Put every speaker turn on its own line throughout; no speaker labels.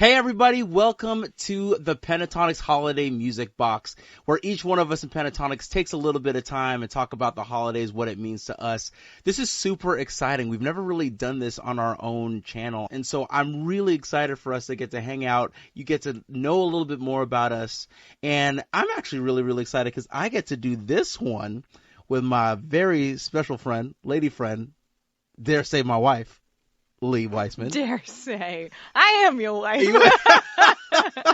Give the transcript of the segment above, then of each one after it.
Hey everybody, welcome to the Pentatonics Holiday Music Box, where each one of us in Pentatonics takes a little bit of time and talk about the holidays, what it means to us. This is super exciting. We've never really done this on our own channel, and so I'm really excited for us to get to hang out. You get to know a little bit more about us, and I'm actually really excited because I get to do this one with my very special friend, lady friend, dare say my wife, Leigh Weissman.
Dare say. I am your wife.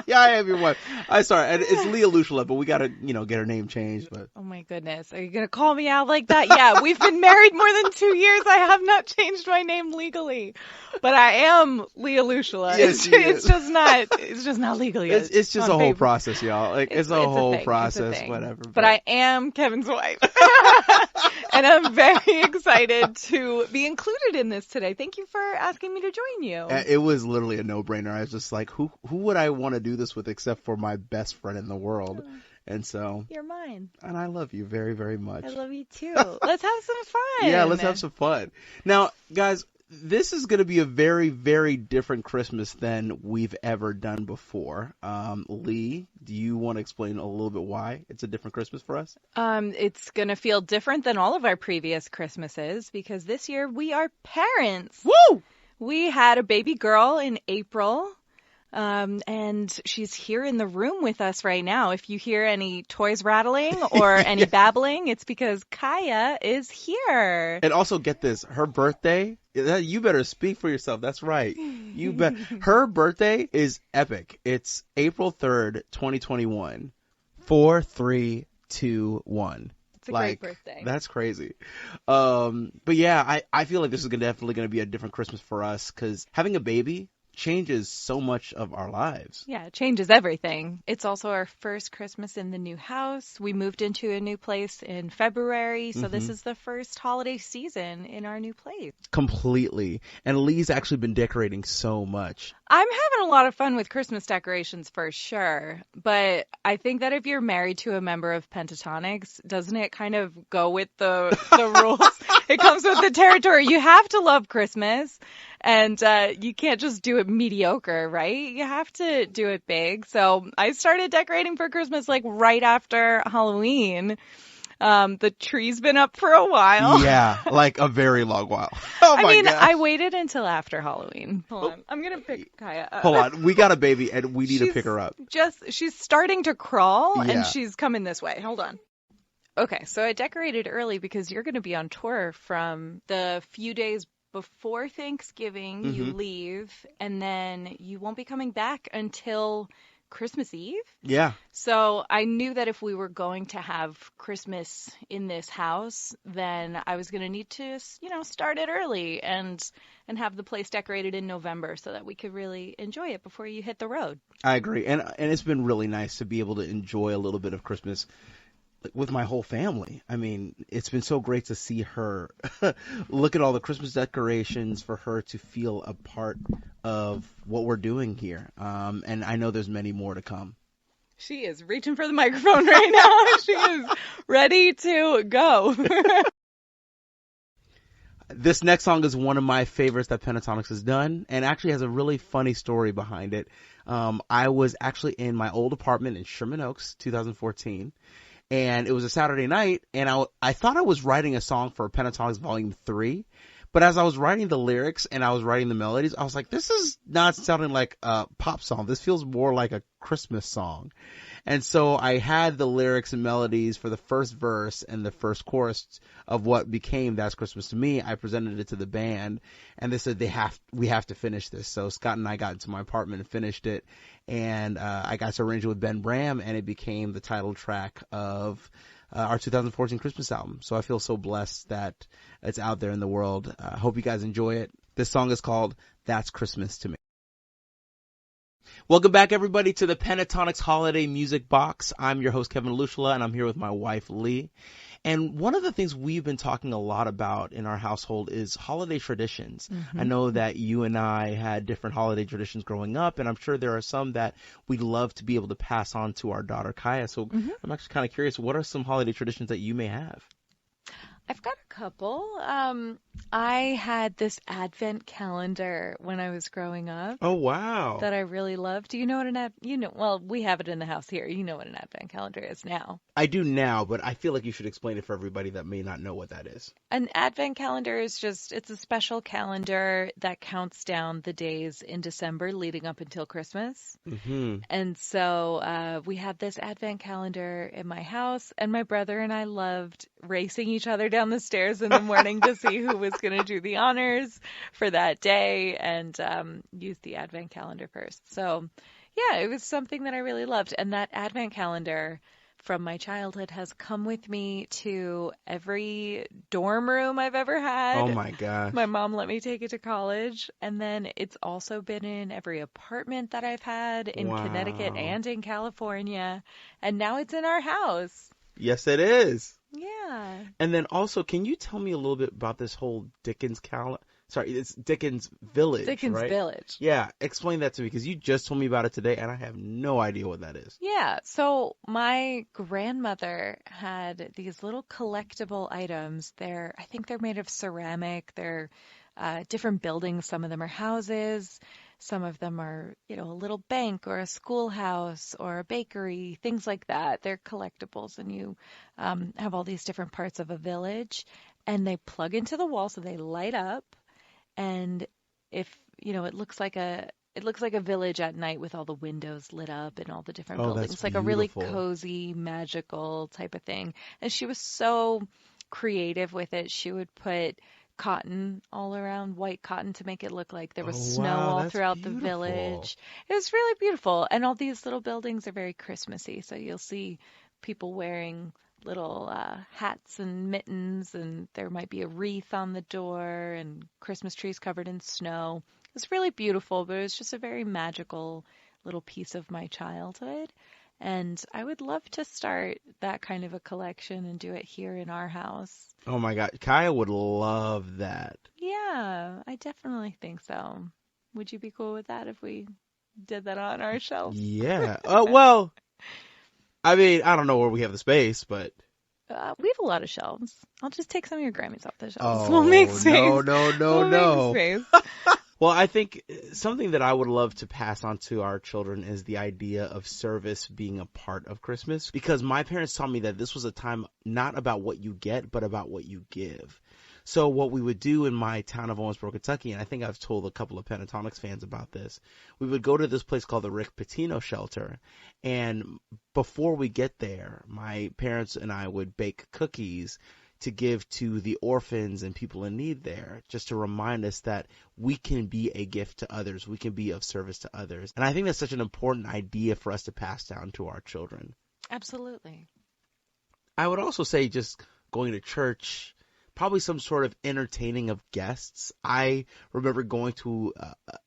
Yeah, I am your wife. I'm sorry. It's Leigh Olusola, but we got to, get her name changed. But
Oh, my goodness. Are you going to call me out like that? Yeah, we've been married more than 2 years. I have not changed my name legally. But I am Leigh Olusola.
Yes,
it's just not legally.
It's just a whole
paper.
process, y'all. It's a whole
thing.
process, whatever.
But I am Kevin's wife. And I'm very excited to be included in this today. Thank you for asking me to join you.
It was literally a no-brainer. I was just like, who would I want to do this with except for my best friend in the world? And so
You're mine.
And I love you very, very much.
I love you too. Let's have some fun.
Yeah, let's have some fun. Now, guys, this is going to be a very, very different Christmas than we've ever done before. Leigh, do you want to explain a little bit why it's a different Christmas for us?
It's going to feel different than all of our previous Christmases because this year we are parents.
Woo!
We had a baby girl in April. And she's here in the room with us right now. If you hear any toys rattling or any babbling, it's because Kaya is here.
And also get this, her birthday, you better speak for yourself. That's right. You bet. Her birthday is epic. It's April 3rd, 2021. 4, 3, 2, 1.
It's a great birthday.
That's crazy. But yeah, I feel like this is definitely going to be a different Christmas for us because having a baby changes so much of our lives.
Yeah, it changes everything. It's also our first Christmas in the new house. We moved into a new place in February, so this is the first holiday season in our new place.
Completely. And Leigh's actually been decorating so much.
I'm having a lot of fun with Christmas decorations for sure, but I think that if you're married to a member of Pentatonics, doesn't it kind of go with the rules? It comes with the territory. You have to love Christmas, and you can't just do it mediocre, right? You have to do it big. So I started decorating for Christmas like right after Halloween. The tree's been up for a while.
Yeah, like a very long while. Oh my gosh.
I waited until after Halloween. Hold on. I'm going to pick Kaya up.
Hold on. We got a baby and we need to pick her up.
She's starting to crawl
Yeah.
and she's coming this way. Hold on. Okay, so I decorated early because you're going to be on tour from the few days before Thanksgiving. You leave and then you won't be coming back until Christmas Eve.
Yeah.
So I knew that if we were going to have Christmas in this house, then I was going to need to, start it early and have the place decorated in November so that we could really enjoy it before you hit the road.
I agree. And it's been really nice to be able to enjoy a little bit of Christmas with my whole family. I mean, it's been so great to see her look at all the Christmas decorations, for her to feel a part of what we're doing here. And I know there's many more to come.
She is reaching for the microphone right now. She is ready to go.
This next song is one of my favorites that Pentatonics has done, and actually has a really funny story behind it. I was actually in my old apartment in Sherman Oaks, 2014. And it was a Saturday night, and I thought I was writing a song for Pentatonics Volume 3, but as I was writing the lyrics and I was writing the melodies, I was like, this is not sounding like a pop song. This feels more like a Christmas song. And so I had the lyrics and melodies for the first verse and the first chorus of what became That's Christmas to Me. I presented it to the band, and they said we have to finish this. So Scott and I got into my apartment and finished it, and I got to arrange it with Ben Bram, and it became the title track of our 2014 Christmas album. So I feel so blessed that it's out there in the world. I hope you guys enjoy it. This song is called That's Christmas to Me. Welcome back, everybody, to the Pentatonics Holiday Music Box. I'm your host, Kevin Olusola, and I'm here with my wife, Leigh. And one of the things we've been talking a lot about in our household is holiday traditions. I know that you and I had different holiday traditions growing up, and I'm sure there are some that we'd love to be able to pass on to our daughter, Kaya. So I'm actually kind of curious, what are some holiday traditions that you may have?
I've got a couple. I had this advent calendar when I was growing up
Oh, wow.
that I really loved. Do you know what well, we have it in the house here. You know what an advent calendar is now.
I do now, but I feel like you should explain it for everybody that may not know what that is.
An advent calendar is it's a special calendar that counts down the days in December leading up until Christmas.
Mm-hmm.
And so we had this advent calendar in my house, and my brother and I loved racing each other down the stairs in the morning to see who was going to do the honors for that day and use the advent calendar first. So, yeah, it was something that I really loved. And that advent calendar from my childhood has come with me to every dorm room I've ever
Oh
had.
my gosh.
My mom let me take it to college, and then it's also been in every apartment that I've had in Connecticut
Wow.
and in California, and now it's in our house.
Yes, it is.
Yeah.
And then also, can you tell me a little bit about this whole Dickens calendar? Sorry, it's Dickens Village,
Dickens
right?
Village.
Yeah, explain that to me because you just told me about it today and I have no idea what that is.
Yeah, so my grandmother had these little collectible items. I think they're made of ceramic. They're different buildings. Some of them are houses. Some of them are, a little bank or a schoolhouse or a bakery, things like that. They're collectibles, and you have all these different parts of a village, and they plug into the wall so they light up. And if, it looks like a village at night with all the windows lit up and all the different
Oh,
buildings.
that's
Like a really
beautiful.
cozy, magical type of thing. And she was so creative with it. She would put cotton all around, white cotton, to make it look like there was
Oh,
snow
wow,
all
that's
throughout the
beautiful.
village. It was really beautiful. And all these little buildings are very Christmassy. So you'll see people wearing little hats and mittens, and there might be a wreath on the door and Christmas trees covered in snow. It's really beautiful, but it was just a very magical little piece of my childhood. And I would love to start that kind of a collection and do it here in our house.
Oh my God, Kaya would love that.
Yeah, I definitely think so. Would you be cool with that if we did that on our shelf?
Yeah. Well, I mean, I don't know where we have the space, but
We have a lot of shelves. I'll just take some of your Grammys off the shelves.
oh,
We'll make space.
no,
We'll make space.
Well, I think something that I would love to pass on to our children is the idea of service being a part of Christmas, because my parents taught me that this was a time not about what you get, but about what you give. So what we would do in my town of Owensboro, Kentucky, and I think I've told a couple of Pentatonics fans about this, we would go to this place called the Rick Pitino Shelter, and before we get there, my parents and I would bake cookies to give to the orphans and people in need there, just to remind us that we can be a gift to others. We can be of service to others. And I think that's such an important idea for us to pass down to our children.
Absolutely.
I would also say just going to church, probably some sort of entertaining of guests. I remember going to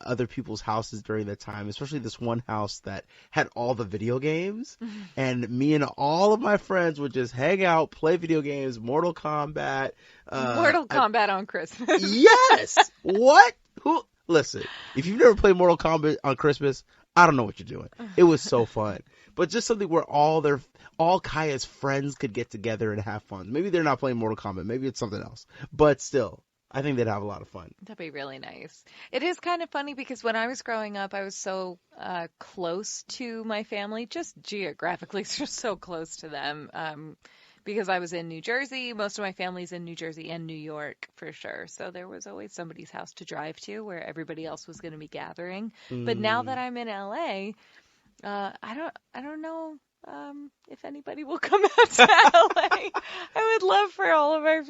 other people's houses during that time, especially this one house that had all the video games. And me and all of my friends would just hang out, play video games, Mortal Kombat.
Mortal Kombat on Christmas.
Yes! What? Who? Listen, if you've never played Mortal Kombat on Christmas, I don't know what you're doing. It was so fun. But just something where all Kaya's friends could get together and have fun. Maybe they're not playing Mortal Kombat. Maybe it's something else. But still, I think they'd have a lot of fun.
That'd be really nice. It is kind of funny because when I was growing up, I was so close to my family, just geographically, just so close to them. Because I was in New Jersey, most of my family's in New Jersey and New York for sure. So there was always somebody's house to drive to where everybody else was going to be gathering. But now that I'm in LA, I don't know if anybody will come out to LA. I would love for all of my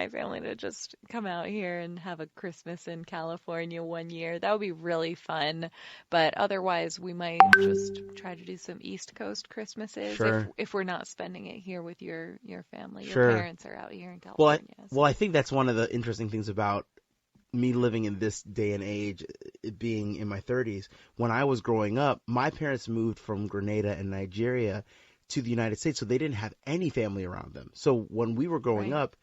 family to just come out here and have a Christmas in California one year. That would be really fun. But otherwise, we might just try to do some East Coast Christmases if we're not spending it here with your family. Your parents are out here in California.
Well, I think that's one of the interesting things about me living in this day and age, it being in my 30s. When I was growing up, my parents moved from Grenada and Nigeria to the United States, so they didn't have any family around them. So when we were growing up,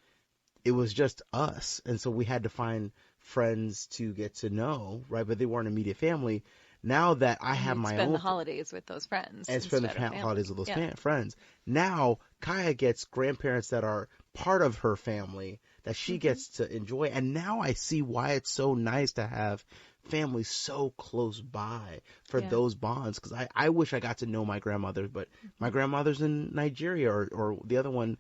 it was just us, and so we had to find friends to get to know, right? But they weren't immediate family. Now that I
And
have
you'd
my
spend
own
the holidays with those friends
and spend the
instead of family.
holidays with those
Yeah.
friends. Now Kaya gets grandparents that are part of her family that she gets to enjoy, and now I see why it's so nice to have family so close by for
Yeah.
those bonds. Because I wish I got to know my grandmother, but my grandmother's in Nigeria, or the other one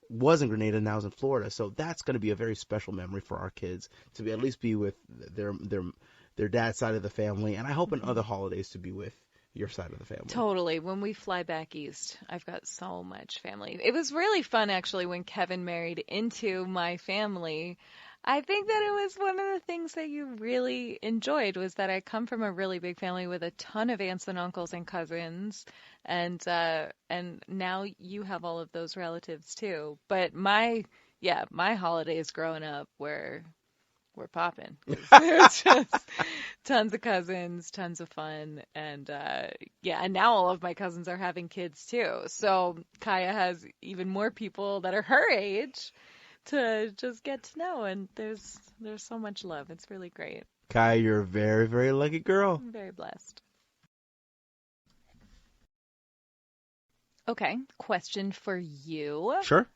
was in Grenada, now is in Florida. So that's going to be a very special memory for our kids to be at least be with their dad's side of the family, and I hope in other holidays to be with your side of the family.
Totally. When we fly back east, I've got so much family. It was really fun actually when Kevin married into my family. I think that it was one of the things that you really enjoyed was that I come from a really big family with a ton of aunts and uncles and cousins, and now you have all of those relatives too. But my holidays growing up were popping. It's just tons of cousins, tons of fun, and and now all of my cousins are having kids too. So Kaya has even more people that are her age to just get to know, and there's so much love. It's really great.
Kaya, you're a very, very lucky girl.
I'm very blessed. Okay, question for you.
Sure.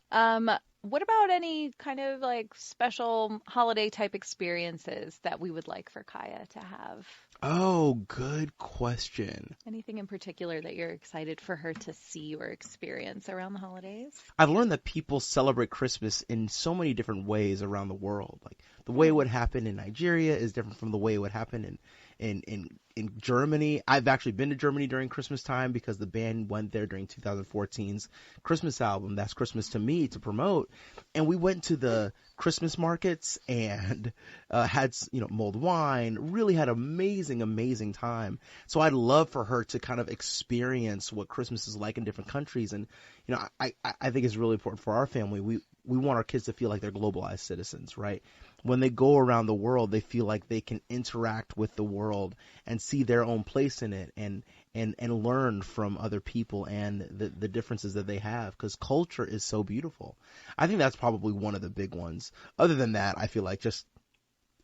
What about any kind of like special holiday type experiences that we would like for Kaya to have?
Oh, good question.
Anything in particular that you're excited for her to see or experience around the holidays?
I've learned that people celebrate Christmas in so many different ways around the world. Like the way it would happen in Nigeria is different from the way it would happen in Germany. I've actually been to Germany during Christmas time because the band went there during 2014's Christmas album, That's Christmas to Me, to promote. And we went to the Christmas markets and had, mulled wine, really had amazing time. So I'd love for her to kind of experience what Christmas is like in different countries. And, I think it's really important for our family. We want our kids to feel like they're globalized citizens, right? When they go around the world, they feel like they can interact with the world and see their own place in it and learn from other people and the differences that they have, because culture is so beautiful. I think that's probably one of the big ones. Other than that, I feel like just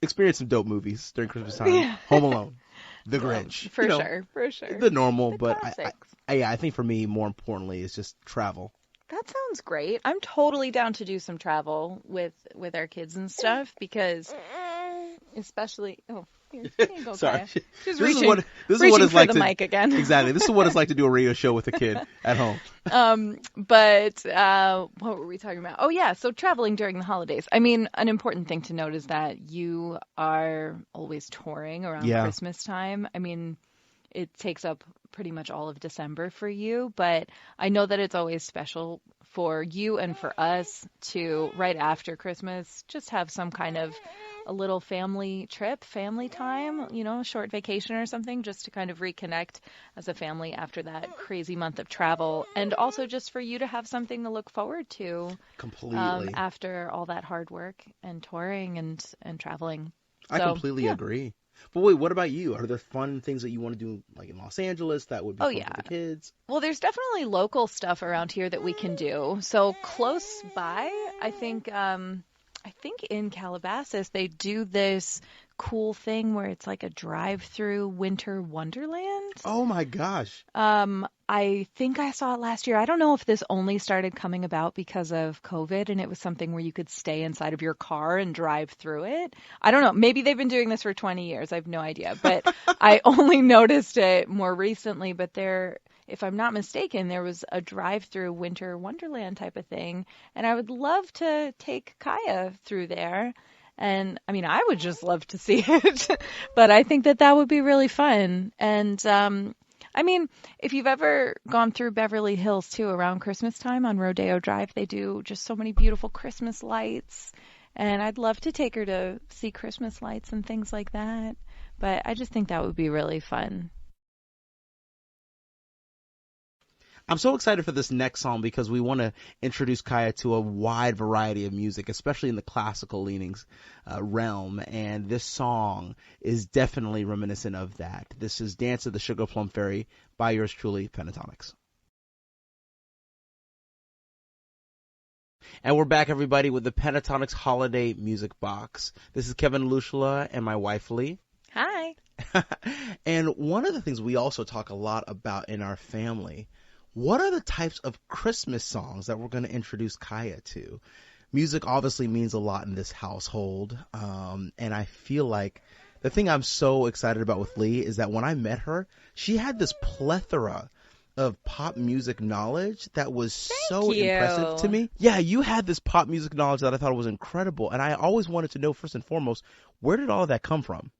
experience some dope movies during Christmas time.
Yeah.
Home Alone, The Grinch.
For sure.
The normal,
The
but
classics.
I think for me, more importantly, is just travel.
That sounds great. I'm totally down to do some travel with our kids and stuff because especially here you go,
Sorry.
Kaya. She's
This is
reaching,
what
reaching
it's
for
like
the
to
mic again.
Exactly. This is what it's like to do a radio show with a kid at home.
But what were we talking about? Oh yeah, so traveling during the holidays. I mean, an important thing to note is that you are always touring around Christmas time. I mean, it takes up pretty much all of December for you, but I know that it's always special for you and for us to, right after Christmas, just have some kind of a little family trip, family time, a short vacation or something, just to kind of reconnect as a family after that crazy month of travel, and also just for you to have something to look forward to
Completely.
after all that hard work and touring and traveling.
I completely agree. But wait, what about you? Are there fun things that you want to do, like in Los Angeles, that would be fun for the kids?
Well, there's definitely local stuff around here that we can do. So close by, I think in Calabasas they do this cool thing where it's like a drive-through winter wonderland.
Oh my gosh.
I think I saw it last year. I don't know if this only started coming about because of COVID and it was something where you could stay inside of your car and drive through it. I don't know. Maybe they've been doing this for 20 years. I have no idea. But I only noticed it more recently. But if I'm not mistaken, there was a drive-through winter wonderland type of thing. And I would love to take Kaya through there. And I mean, I would just love to see it. But I think that would be really fun. And I mean, if you've ever gone through Beverly Hills too around Christmas time on Rodeo Drive, they do just so many beautiful Christmas lights. And I'd love to take her to see Christmas lights and things like that. But I just think that would be really fun.
I'm so excited for this next song because we want to introduce Kaya to a wide variety of music, especially in the classical leanings realm. And this song is definitely reminiscent of that. This is Dance of the Sugar Plum Fairy by yours truly, Pentatonics. And we're back, everybody, with the Pentatonics Holiday Music Box. This is Kevin Olusola and my wife, Leigh.
Hi.
And one of the things we also talk a lot about in our family, what are the types of Christmas songs that we're going to introduce Kaya to? Music obviously means a lot in this household, and I feel like the thing I'm so excited about with Leigh is that when I met her, she had this plethora of pop music knowledge that was so impressive to me. Yeah, you had this pop music knowledge that I thought was incredible, and I always wanted to know, first and foremost, where did all of that come from?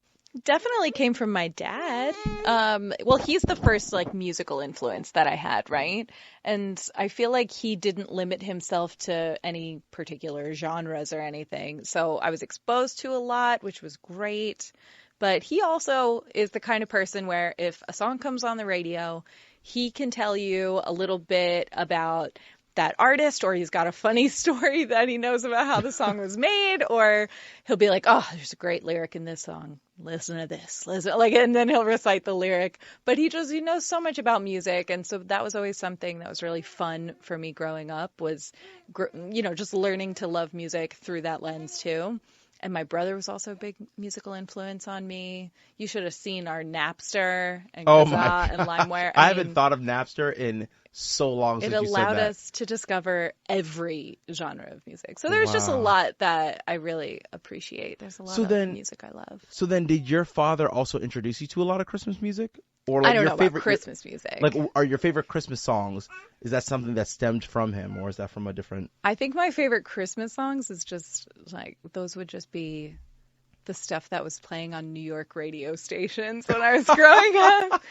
Definitely came from my dad. Well, he's the first like musical influence that I had, right? And I feel like he didn't limit himself to any particular genres or anything. So I was exposed to a lot, which was great. But he also is the kind of person where if a song comes on the radio, he can tell you a little bit about that artist, or he's got a funny story that he knows about how the song was made, or he'll be like, oh, there's a great lyric in this song. Listen to this. Listen, like, and then he'll recite the lyric. But he knows so much about music, and so that was always something that was really fun for me growing up, was, just learning to love music through that lens too. And my brother was also a big musical influence on me. You should have seen our Napster and Kazaa and LimeWire.
I haven't thought of Napster in so long since you said that.
It allowed us to discover every genre of music. So there's just a lot that I really appreciate. There's a lot of music I love.
So then did your father also introduce you to a lot of Christmas music? Or like
I don't
your
know
favorite
about Christmas music.
Like, are your favorite Christmas songs, is that something that stemmed from him, or is that from a different...
I think my favorite Christmas songs is just, like, those would just be the stuff that was playing on New York radio stations when I was growing up.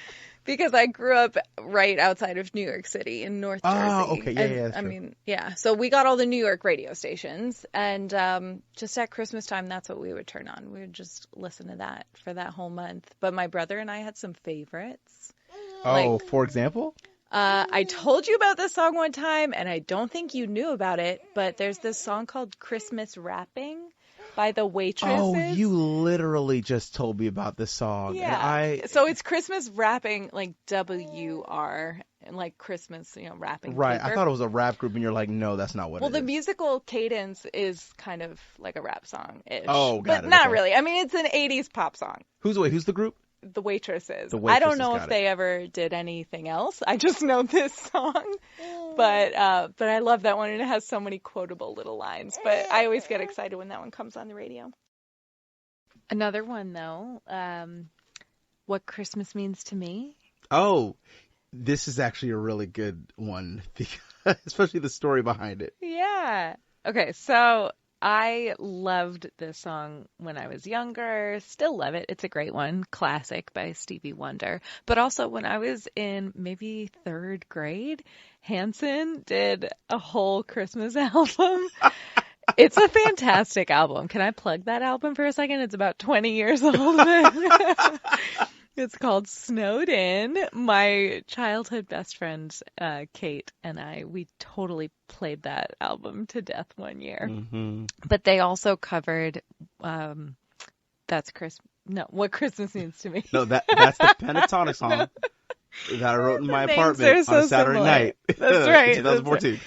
Because I grew up right outside of New York City in North Jersey.
Oh, okay. Yeah, that's
true. So we got all the New York radio stations. And just at Christmas time, that's what we would turn on. We would just listen to that for that whole month. But my brother and I had some favorites.
For example?
I told you about this song one time, and I don't think you knew about it. But there's this song called Christmas Wrapping by the Waitresses.
Oh, you literally just told me about this song.
Yeah. So it's Christmas Wrapping, like WR, and like Christmas, wrapping.
Right.
paper.
I thought it was a rap group, and you're like, no, that's not what it is.
Well, the musical cadence is kind of like a rap song-ish.
Oh, got it.
But not
okay.
really. I mean, it's an 80s pop song.
Who's the group?
The Waitresses.
The Waitresses.
I don't know if they ever did anything else. I just know this song. But I love that one, and it has so many quotable little lines. But I always get excited when that one comes on the radio. Another one, though, What Christmas Means to Me.
Oh, this is actually a really good one, because, especially the story behind it.
Yeah. Okay, so I loved this song when I was younger. Still love it. It's a great one. Classic by Stevie Wonder. But also when I was in maybe third grade, Hanson did a whole Christmas album. It's a fantastic album. Can I plug that album for a second? It's about 20 years old. It's called Snowed In. My childhood best friend, Kate, and we totally played that album to death one year.
Mm-hmm.
But they also covered What Christmas Means to Me.
No, that's the Pentatonic song that I wrote in my apartment on a Saturday night.
That's right.
2014.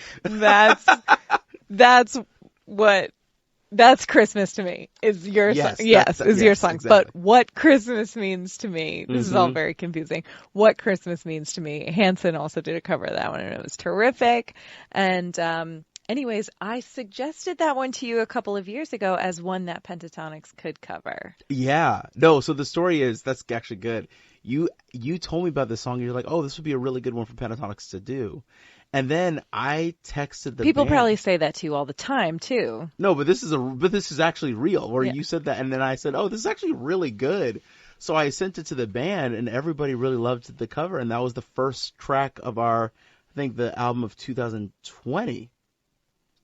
That's Christmas to me. Is your song? Yes, your song. Exactly. But What Christmas Means to Me. This is all very confusing. What Christmas Means to Me. Hanson also did a cover of that one, and it was terrific. And anyways, I suggested that one to you a couple of years ago as one that Pentatonics could cover.
Yeah. No. So the story is, that's actually good. You told me about this song. You're like, oh, this would be a really good one for Pentatonics to do. And then I texted the
People
band.
probably say that to you all the time too.
No, but this is actually real. Where you said that, and then I said, "Oh, this is actually really good." So I sent it to the band, and everybody really loved the cover, and that was the first track of I think the album of 2020.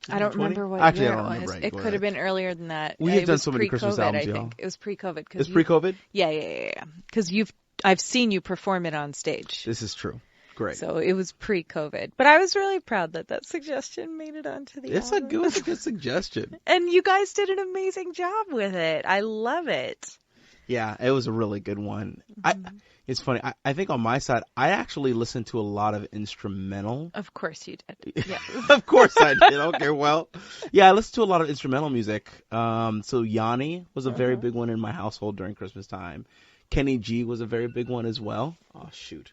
I don't remember what year it was. It could have been earlier than that.
We have done so many Christmas albums,
I think. It was pre-COVID.
It's pre-COVID?
Yeah. Because I've seen you perform it on stage.
This is true. Great.
So it was pre-COVID. But I was really proud that suggestion made it onto the album.
It's a good suggestion.
And you guys did an amazing job with it. I love it.
Yeah, it was a really good one. Mm-hmm. It's funny. I think on my side, I actually listened to a lot of instrumental.
Of course you did. Yeah.
Of course I did. Okay, well. Yeah, I listened to a lot of instrumental music. So Yanni was a very big one in my household during Christmas time. Kenny G was a very big one as well. Oh, shoot.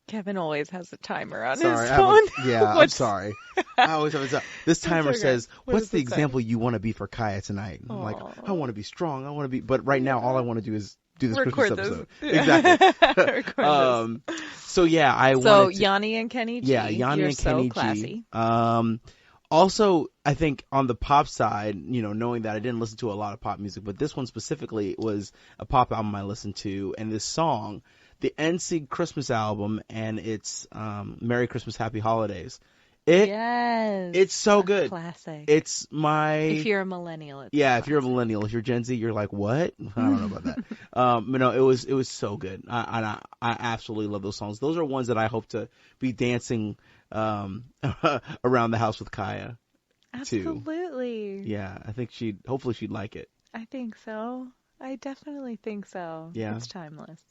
Kevin always has a timer on
Sorry,
his phone.
I'm sorry. I always have it. This timer
okay.
says,
What
what's
does
the
it say?
example you want to be for Kaya tonight? And I'm like, I want to be strong. I want to be, but right now all I want to do is do this
Record
Christmas
this.
episode.
Yeah.
Exactly.
Record this.
So yeah, I
So
wanted to,
Yanni and Kenny G.
yeah, Yanni
You're
and
so
Kenny
classy.
G. Also, I think on the pop side, knowing that I didn't listen to a lot of pop music, but this one specifically was a pop album I listened to, and this song, the NSYNC Christmas album, and it's Merry Christmas, Happy Holidays.
Yes.
It's so good.
Classic.
It's my...
If you're a millennial, it's
if you're a millennial. If you're Gen Z, you're like, what? I don't know about that. But no, it was so good. I absolutely love those songs. Those are ones that I hope to be dancing around the house with Kaya.
Absolutely.
Too. Yeah, I think hopefully she'd like it.
I think so. I definitely think so.
Yeah.
It's timeless.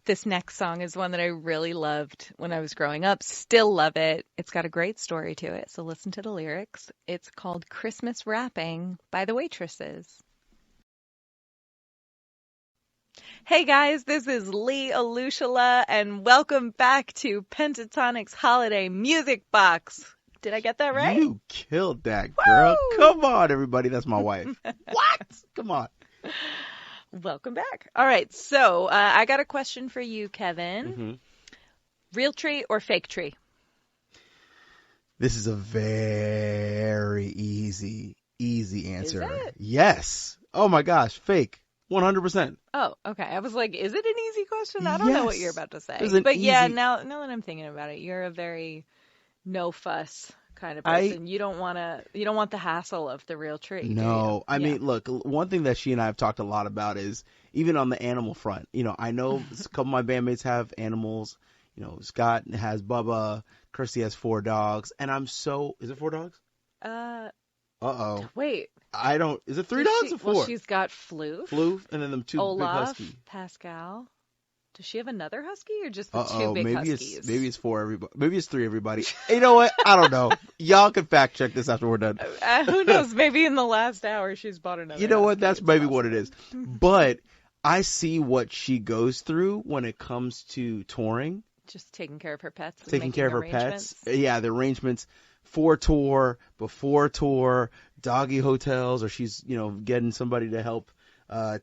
This next song is one that I really loved when I was growing up. Still love it. It's got a great story to it, so listen to the lyrics. It's called Christmas Wrapping by the Waitresses. Hey guys, this is Leigh Olusola, and welcome back to Pentatonic's Holiday Music Box. Did I get that right?
You killed that, girl.
Woo!
Come on, everybody. That's my wife. What? Come on.
Welcome back. All right, so I got a question for you, Kevin.
Mm-hmm.
Real tree or fake tree?
This is a very easy answer.
Is it?
Yes. Oh my gosh, fake. 100%.
Oh, okay. I was like, is it an easy question? I don't know what you're about to say. Yeah, now that I'm thinking about it, you're a very no fuss kind of person. You don't want the hassle of the real tree.
No. I mean, look, one thing that she and I have talked a lot about is even on the animal front. I know a couple of my bandmates have animals. Scott has Bubba, Kirsty has 4 dogs, and is it 4 dogs? Uh-oh.
Wait.
Is it 3 dogs or 4?
Well, she's got Floof,
and then them 2
Olaf,
big huskies.
Pascal. Does she have another husky or just the 2 big huskies?
Maybe it's 4 everybody. Maybe it's 3 everybody. You know what? I don't know. Y'all can fact check this after we're done.
Who knows? Maybe in the last hour she's bought another.
You know what?
husky.
That's maybe what it is. But I see what she goes through when it comes to touring.
Just taking care of her pets.
Taking care of her pets. Yeah, the arrangements for tour, before tour, doggy hotels, or she's, getting somebody to help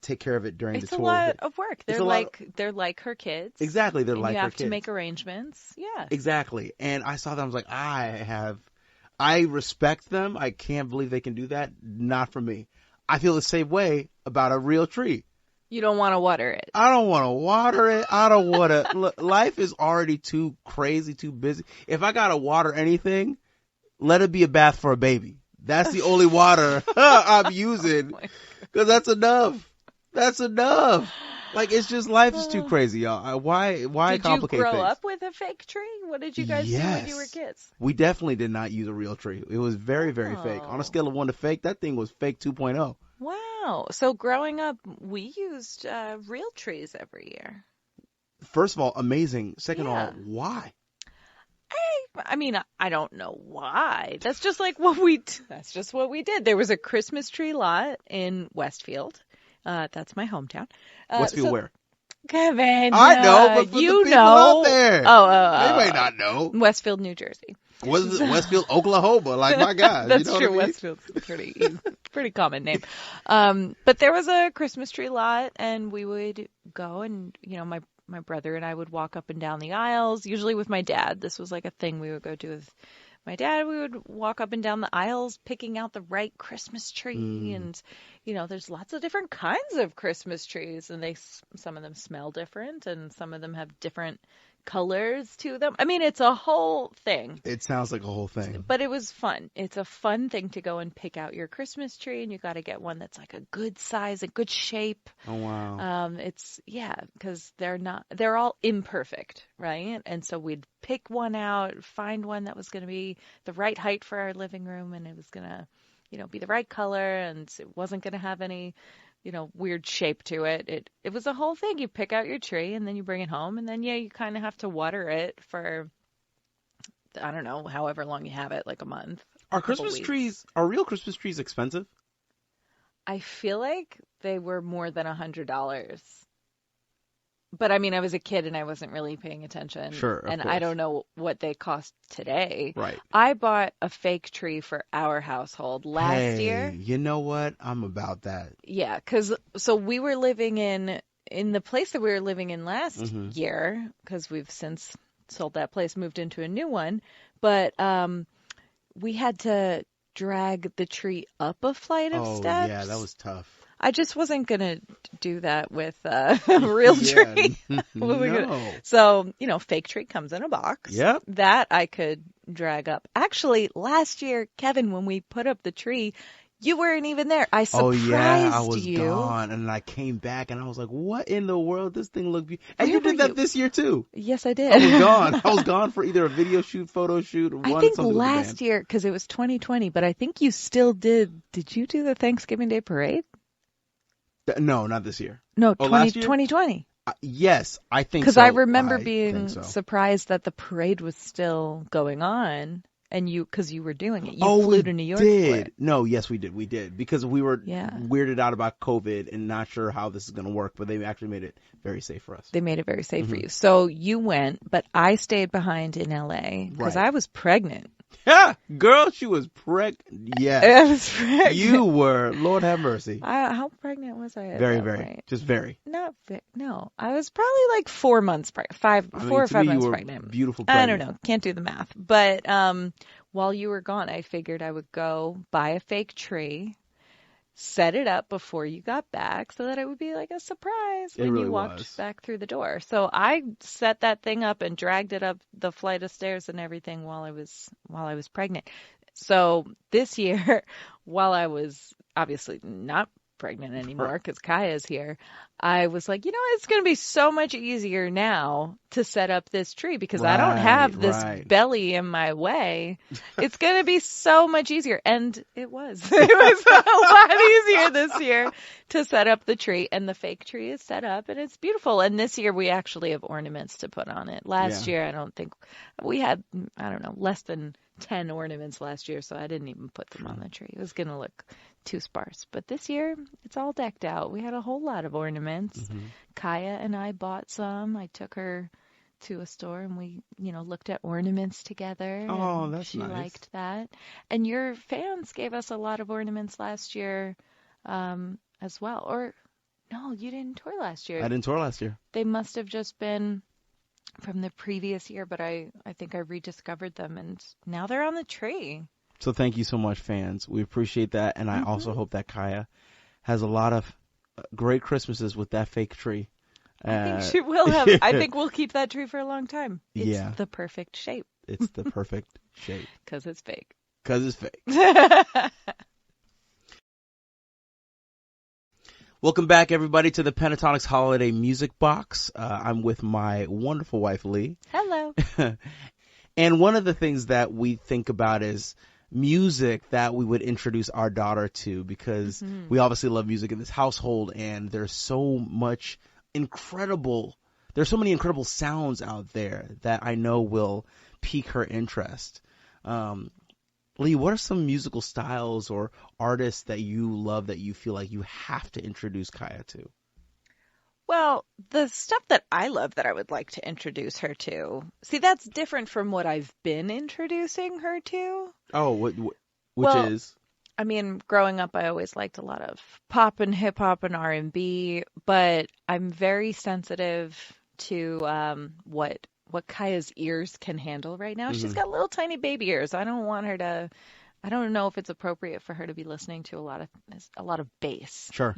take care of it during the tour.
It's a lot of work. They're like her kids.
Exactly, they're like her kids.
You have to make arrangements. Yeah.
Exactly. And I saw them, I was like, I respect them. I can't believe they can do that. Not for me. I feel the same way about a real tree.
You don't want to water it.
I don't want to water it. I don't want to. Look, life is already too crazy, too busy. If I got to water anything, let it be a bath for a baby. That's the only water I'm using. Because that's enough. That's enough. It's just life is too crazy, y'all. Why complicate things?
Did you grow up with a fake tree? What did you guys do when you were kids?
We definitely did not use a real tree. It was very, very fake. On a scale of 1 to fake, that thing was fake 2.0.
Wow. So growing up, we used real trees every year.
First of all, amazing. Second of all, why?
I mean, I don't know why. That's just what we did. There was a Christmas tree lot in Westfield. That's my hometown.
Westfield where?
Kevin.
I know, but for the people out there.
They
may not know.
Westfield, New Jersey.
Was it Westfield, Oklahoma? My God.
That's
true.
I mean? Westfield's a pretty common name. But there was a Christmas tree lot, and we would go and, my brother and I would walk up and down the aisles, usually with my dad. This was a thing we would go do with my dad. We would walk up and down the aisles picking out the right Christmas tree. And, there's lots of different kinds of Christmas trees, and some of them smell different, and some of them have different colors to them. I mean, it's a whole thing.
It sounds like a whole thing.
But it was fun. It's a fun thing to go and pick out your Christmas tree, and you got to get one that's a good size, a good shape.
Oh, wow.
Because they're all imperfect, right? And so we'd pick one out, find one that was going to be the right height for our living room, and it was going to, be the right color, and it wasn't going to have any weird shape to it. It was a whole thing. You pick out your tree and then you bring it home, and then you kind of have to water it for, I don't know, however long you have it, a month.
Are real Christmas trees expensive?
I feel like they were more than $100. But I mean, I was a kid and I wasn't really paying attention.
Sure, of
and
course.
I don't know what they cost today.
Right.
I bought a fake tree for our household last year.
You know what? I'm about that.
Yeah, so we were living in the place that we were living in last year, because we've since sold that place, moved into a new one. But we had to drag the tree up a flight of steps.
Yeah, that was tough.
I just wasn't gonna do that with a real tree.
No.
So, fake tree comes in a box.
Yep.
That I could drag up. Actually, last year, Kevin, when we put up the tree, you weren't even there. I surprised you.
Oh yeah, I was gone, and I came back, and I was like, "What in the world? This thing looked beautiful." And you did that this year too.
Yes, I did.
I was gone. I was gone for either a video shoot, photo shoot, or
I think last year, because it was 2020, but I think you still did. Did you do the Thanksgiving Day parade?
No, not this year.
No,
last year?
2020.
Yes, I think so.
Because I remember being surprised that the parade was still going on, and because you were doing it. You flew to New York for it.
No, yes, we did. We did. Because we were weirded out about COVID and not sure how this is going to work, but they actually made it very safe for us.
They made it very safe for you. So you went, but I stayed behind in LA because I was pregnant.
Yeah, girl, she was pregnant. Yes.
I was pregnant.
You were. Lord have mercy.
How pregnant was I at
Very,
that
very.
point?
Just very.
No. I was probably like 4 months pregnant. 4 or 5 months pregnant.
Beautiful pregnant.
I don't know. Can't do the math. But while you were gone, I figured I would go buy a fake tree, set it up before you got back so that it would be like a surprise when you walked back through the door. So I set that thing up and dragged it up the flight of stairs and everything while I was pregnant. So this year, while I was obviously not pregnant anymore because Kaya's here, I was like, it's going to be so much easier now to set up this tree because I don't have this belly in my way. It's going to be so much easier. And it was. It was a lot easier this year to set up the tree. And the fake tree is set up and it's beautiful. And this year we actually have ornaments to put on it. Last year, I don't think we had, less than 10 ornaments last year, so I didn't even put them on the tree. It was going to look too sparse. But this year, it's all decked out. We had a whole lot of ornaments. Kaya and I bought some. I took her to a store and we, looked at ornaments together.
Oh, that's
she
nice.
She liked that. And your fans gave us a lot of ornaments last year as well. Or, no, you didn't tour last year.
I didn't tour last year.
They must have just been from the previous year, but I think I rediscovered them, and now they're on the tree.
So thank you so much, fans. We appreciate that, and I also hope that Kaya has a lot of great Christmases with that fake tree.
I think she will have. I think we'll keep that tree for a long time. It's the perfect shape.
It's the perfect shape.
Because it's fake.
Because it's fake. Welcome back, everybody, to the Pentatonics Holiday Music Box. I'm with my wonderful wife, Leigh.
Hello.
And one of the things that we think about is music that we would introduce our daughter to, because we obviously love music in this household, and there's so many incredible sounds out there that I know will pique her interest. Leigh, what are some musical styles or artists that you love that you feel like you have to introduce Kaya to?
Well, the stuff that I love that I would like to introduce her to. See, that's different from what I've been introducing her to.
Oh, which is?
I mean, growing up, I always liked a lot of pop and hip hop and R&B, but I'm very sensitive to what Kaya's ears can handle right now. She's got little tiny baby ears. I don't know if it's appropriate for her to be listening to a lot of bass.
Sure.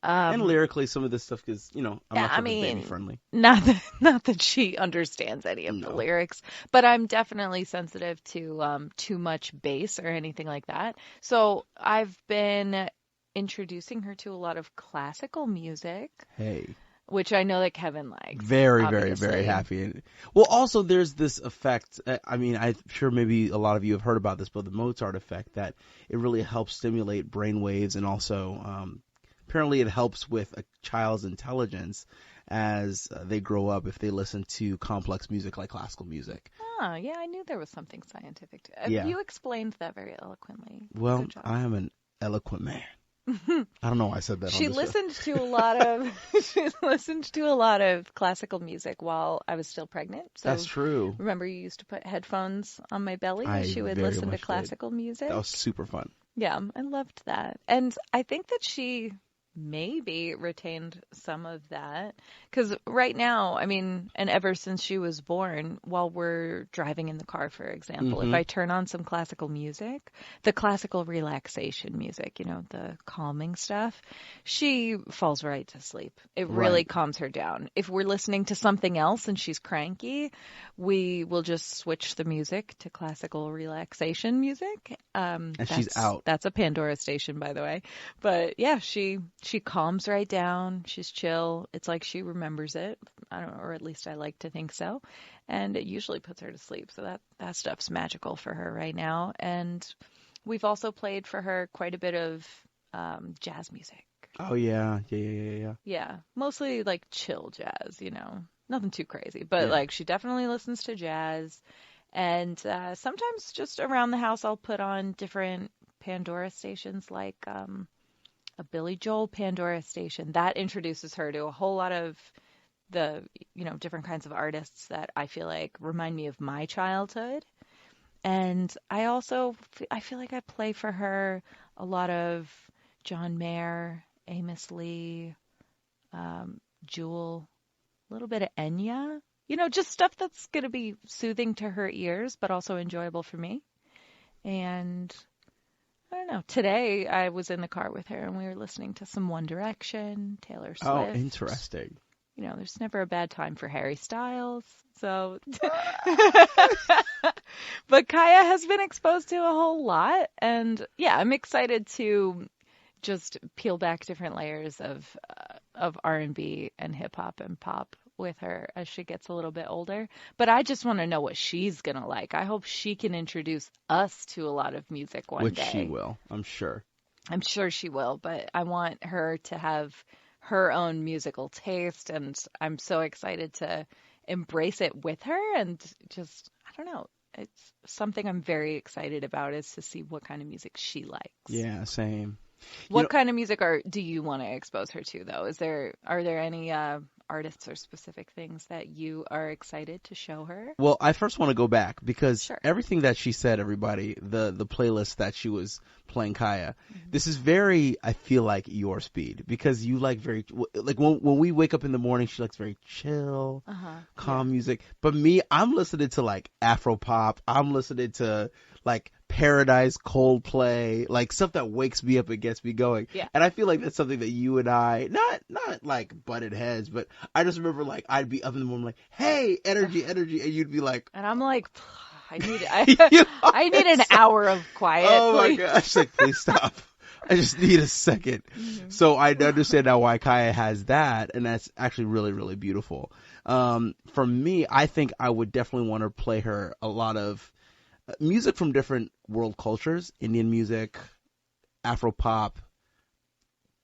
And lyrically, some of this stuff is, I'm not sure baby friendly.
Not that she understands any of the lyrics, but I'm definitely sensitive to too much bass or anything like that. So I've been introducing her to a lot of classical music.
Hey.
Which I know that Kevin likes.
Very, very, very happy. Well, also there's this effect. I'm sure maybe a lot of you have heard about this, but the Mozart effect, that it really helps stimulate brain waves, and also apparently it helps with a child's intelligence as they grow up if they listen to complex music like classical music.
Ah, yeah, I knew there was something scientific to it. You explained that very eloquently.
Well, I am an eloquent man. I don't know why I said that.
She
on this show.
listened to a lot of she listened to a lot of classical music while I was still pregnant. So
That's true.
remember you used to put headphones on my belly and
I
she would
very
listen to
much did.
classical music.
That was super fun.
Yeah, I loved that. And I think that she maybe retained some of that. Because right now, I mean, and ever since she was born, while we're driving in the car, for example, if I turn on some classical music, the classical relaxation music, the calming stuff, she falls right to sleep. It really
Right.
calms her down. If we're listening to something else and she's cranky, we will just switch the music to classical relaxation music.
And she's out.
That's a Pandora station, by the way. But yeah, she calms right down. She's chill. It's like she remembers it. I don't know, or at least I like to think so. And it usually puts her to sleep. So that stuff's magical for her right now. And we've also played for her quite a bit of jazz music.
Oh yeah. Yeah.
Yeah, mostly like chill jazz, nothing too crazy. But
Yeah.
like she definitely listens to jazz. And sometimes just around the house I'll put on different Pandora stations like a Billy Joel Pandora station. That introduces her to a whole lot of the, different kinds of artists that I feel like remind me of my childhood. And I feel like I play for her a lot of John Mayer, Amos Lee, Jewel, a little bit of Enya. Just stuff that's going to be soothing to her ears, but also enjoyable for me. And I don't know. Today I was in the car with her and we were listening to some One Direction, Taylor Swift.
Oh, interesting.
There's never a bad time for Harry Styles. So, but Kaya has been exposed to a whole lot. And yeah, I'm excited to just peel back different layers of R&B and hip hop and pop with her as she gets a little bit older. But I just want to know what she's going to like. I hope she can introduce us to a lot of music one day.
Which she will, I'm sure.
I'm sure she will, but I want her to have her own musical taste, and I'm so excited to embrace it with her. And just, I don't know, it's something I'm very excited about, is to see what kind of music she likes.
Yeah, same.
What kind of music do you want to expose her to, though? Are there any artists or specific things that you are excited to show her?
Well, I first want to go back because
Sure.
everything that she said, everybody, the playlist that she was playing Kaya, this is very, I feel like, your speed, because you like when we wake up in the morning, she likes very chill, calm music. But me, I'm listening to like Afro pop. I'm listening to like Paradise, Coldplay, like stuff that wakes me up and gets me going.
Yeah.
And I feel like that's something that you and I, not like butted heads, but I just remember like I'd be up in the morning like, hey, energy, and you'd be like,
and I'm like, I need an hour of quiet.
oh
please.
my gosh, like please stop. I just need a second. So I understand now why Kaya has that, and that's actually really, really beautiful. For me, I think I would definitely want to play her a lot of music from different world cultures, Indian music, Afro pop,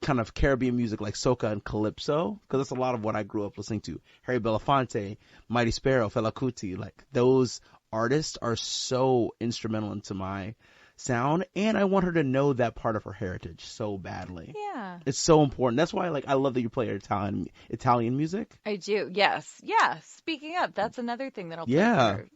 kind of Caribbean music like soca and calypso, because that's a lot of what I grew up listening to. Harry Belafonte, Mighty Sparrow, Fela Kuti, like those artists are so instrumental into my sound, and I want her to know that part of her heritage so badly.
Yeah.
It's so important. That's why I love that you play Italian music.
I do. Yes. Yeah. Speaking of, that's another thing that I'll play
Yeah.
for her.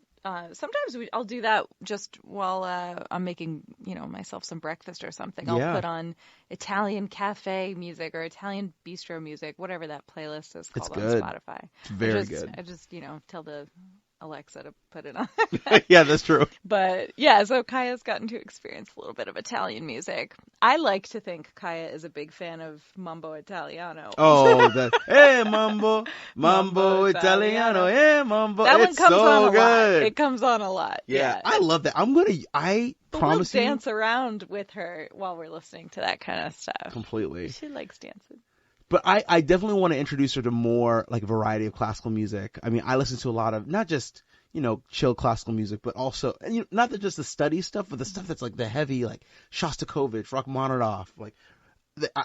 Sometimes I'll do that just while I'm making, myself some breakfast or something. I'll
Yeah.
put on Italian cafe music or Italian bistro music, whatever that playlist is
It's
called
good.
on Spotify.
It's very
good.
good.
I just, tell the Alexa to put it on.
Yeah, that's true.
But yeah, so Kaya's gotten to experience a little bit of Italian music. I like to think Kaya is a big fan of Mambo Italiano.
Oh, hey, Mambo
Mambo
Italiano, hey, Mambo.
That one
It's
comes
so
on a lot.
good.
It comes on a lot.
Yeah, I love that. I
But
promise
we'll
you.
dance around with her while we're listening to that kind of stuff.
Completely.
She likes dancing.
But I definitely want to introduce her to more like variety of classical music. I mean, I listen to a lot of not just, chill classical music, but also, and, not that just the study stuff, but the stuff that's like the heavy, like Shostakovich, Rachmaninoff. Like,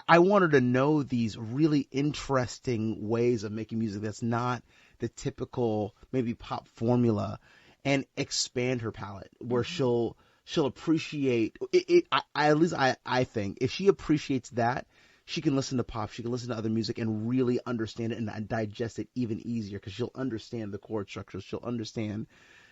I want her to know these really interesting ways of making music that's not the typical maybe pop formula, and expand her palette where she'll she'll appreciate it. At least I think if she appreciates that, she can listen to pop, she can listen to other music and really understand it and digest it even easier because she'll understand the chord structures. She'll understand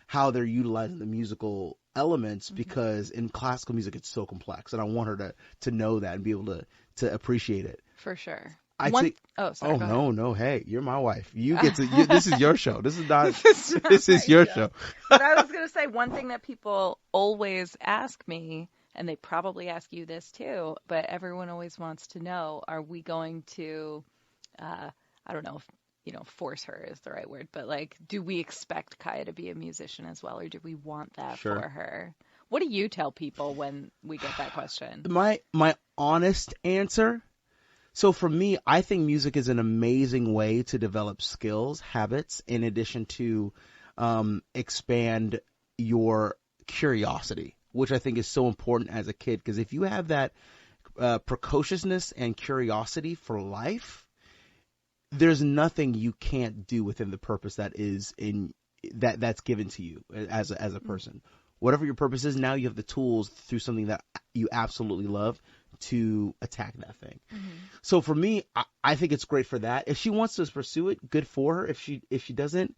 how they're utilizing the musical elements because in classical music it's so complex, and I want her to know that and be able to appreciate it.
For sure.
Sorry.
Oh,
No. Hey, you're my wife. You get to. This is your show. This is not.
This
This is your show.
But I was going to say one thing that people always ask me, and they probably ask you this too, but everyone always wants to know, are we going to, I don't know if, force her is the right word, but like, do we expect Kaya to be a musician as well, or do we want that
Sure.
for her? What do you tell people when we get that question?
My honest answer. So for me, I think music is an amazing way to develop skills, habits, in addition to expand your curiosity, which I think is so important as a kid. Because if you have that precociousness and curiosity for life, there's nothing you can't do within the purpose that is that's given to you as a person. Whatever your purpose is, now you have the tools through something that you absolutely love to attack that thing. So for me, I think it's great for that. If she wants to pursue it, good for her. If she doesn't,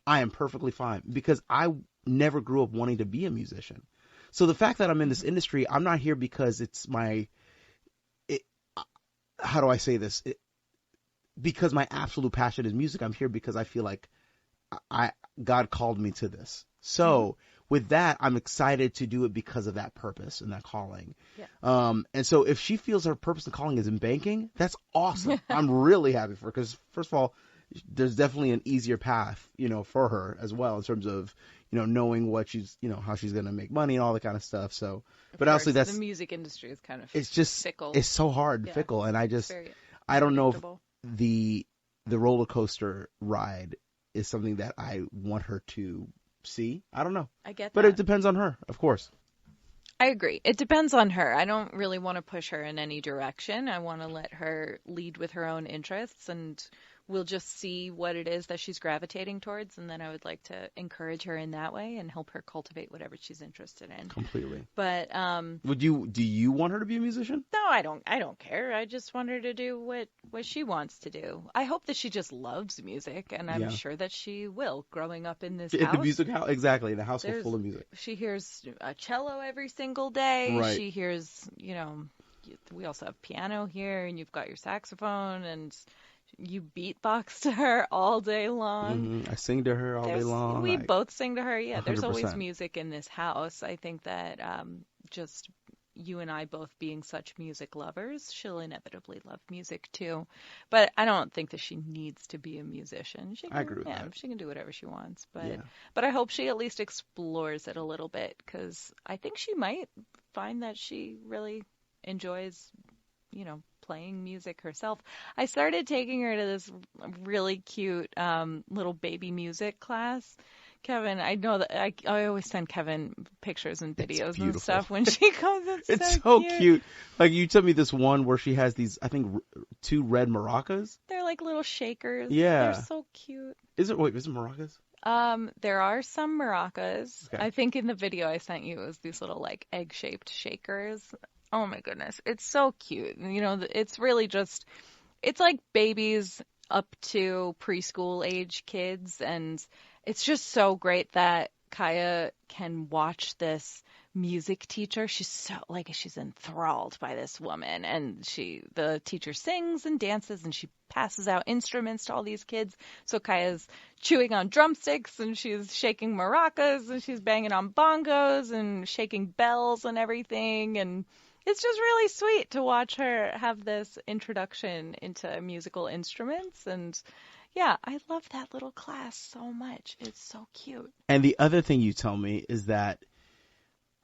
I am perfectly fine because I never grew up wanting to be a musician. So the fact that I'm in this industry, I'm not here because it's how do I say this? Because my absolute passion is music. I'm here because I feel like God called me to this. So with that, I'm excited to do it because of that purpose and that calling.
Yeah.
And so if she feels her purpose and calling is in banking, that's awesome. I'm really happy for her because, first of all, there's definitely an easier path, for her as well in terms of, knowing what she's, how she's going to make money and all that kind of stuff. So, but honestly, that's
the music industry is kind of
it's just
fickle.
It's so hard and fickle, and I don't know if the roller coaster ride is something that I want her to see. I don't know.
I get that.
But it depends on her, of course.
I agree. It depends on her. I don't really want to push her in any direction. I want to let her lead with her own interests, and we'll just see what it is that she's gravitating towards, and then I would like to encourage her in that way and help her cultivate whatever she's interested in.
Completely.
But
do you want her to be a musician?
No, I don't care. I just want her to do what she wants to do. I hope that she just loves music, and I'm sure that she will. Growing up in this house,
the music house, exactly, in a household full of music.
She hears a cello every single day.
Right.
She hears, we also have piano here, and you've got your saxophone, and you beatbox to her all day long.
I sing to her all day long.
We both sing to her. Yeah,
100%.
There's always music in this house. I think that just you and I both being such music lovers, she'll inevitably love music too. But I don't think that she needs to be a musician.
I agree with that.
She can do whatever she wants. But I hope she at least explores it a little bit, because I think she might find that she really enjoys, playing music herself. I started taking her to this really cute little baby music class. Kevin, I know that I always send Kevin pictures and videos and stuff when she comes.
It's so cute. Like, you told me this one where she has these, I think, 2 red maracas.
They're like little shakers.
Yeah.
They're so cute.
Is it maracas?
There are some maracas.
Okay.
I think in the video I sent you, it was these little like egg-shaped shakers. Oh my goodness. It's so cute. It's really just, it's like babies up to preschool age kids. And it's just so great that Kaya can watch this music teacher. She's enthralled by this woman, and the teacher sings and dances, and she passes out instruments to all these kids. So Kaya's chewing on drumsticks, and she's shaking maracas, and she's banging on bongos and shaking bells and everything. And it's just really sweet to watch her have this introduction into musical instruments. And yeah, I love that little class so much. It's so cute.
And the other thing you tell me is that,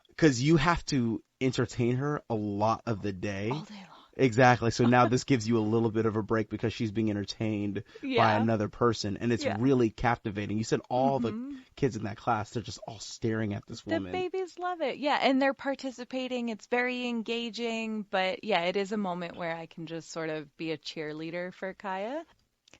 because you have to entertain her a lot of the day.
All day long.
Exactly. So now this gives you a little bit of a break because she's being entertained by another person, and it's really captivating. You said all the kids in that class, they're just all staring at this woman.
The babies love it. Yeah, and they're participating. It's very engaging. But yeah, it is a moment where I can just sort of be a cheerleader for Kaya.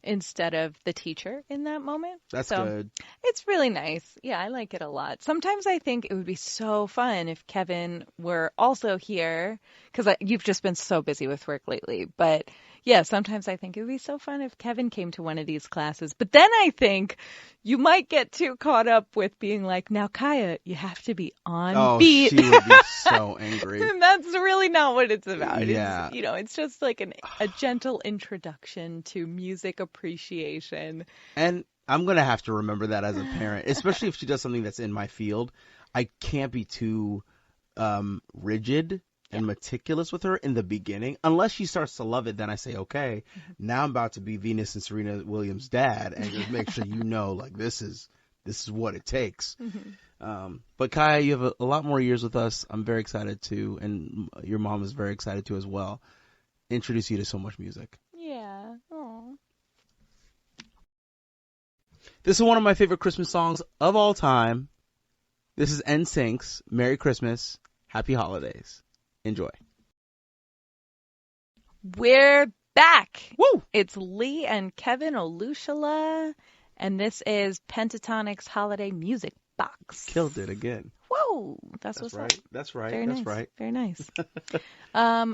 instead of the teacher in that moment.
That's
So
good.
it's really nice. Yeah, I like it a lot. Sometimes I think it would be so fun if Kevin were also here, because you've just been so busy with work lately. But yeah, sometimes I think it would be so fun if Kevin came to one of these classes. But then I think you might get too caught up with being like, now, Kaya, you have to be on
Oh,
beat.
she would be so angry.
And that's really not what it's about.
Yeah.
It's, it's just like a gentle introduction to music appreciation.
And I'm going to have to remember that as a parent, especially if she does something that's in my field. I can't be too rigid and meticulous with her in the beginning. Unless she starts to love it, then I say, okay, now I'm about to be Venus and Serena Williams' dad, and just make sure like this is what it takes. But Kaya, you have a lot more years with us. I'm very excited to, and your mom is very excited to as well, introduce you to so much music.
Yeah. Aww.
This is one of my favorite Christmas songs of all time. This is NSYNC's Merry Christmas, Happy Holidays. Enjoy.
We're back.
Woo!
It's Leigh and Kevin Olusola, and this is Pentatonic's Holiday Music Box.
Killed it again.
Whoa, that's what's
right.
up.
That's right.
Very
That's
nice.
right.
Very nice. I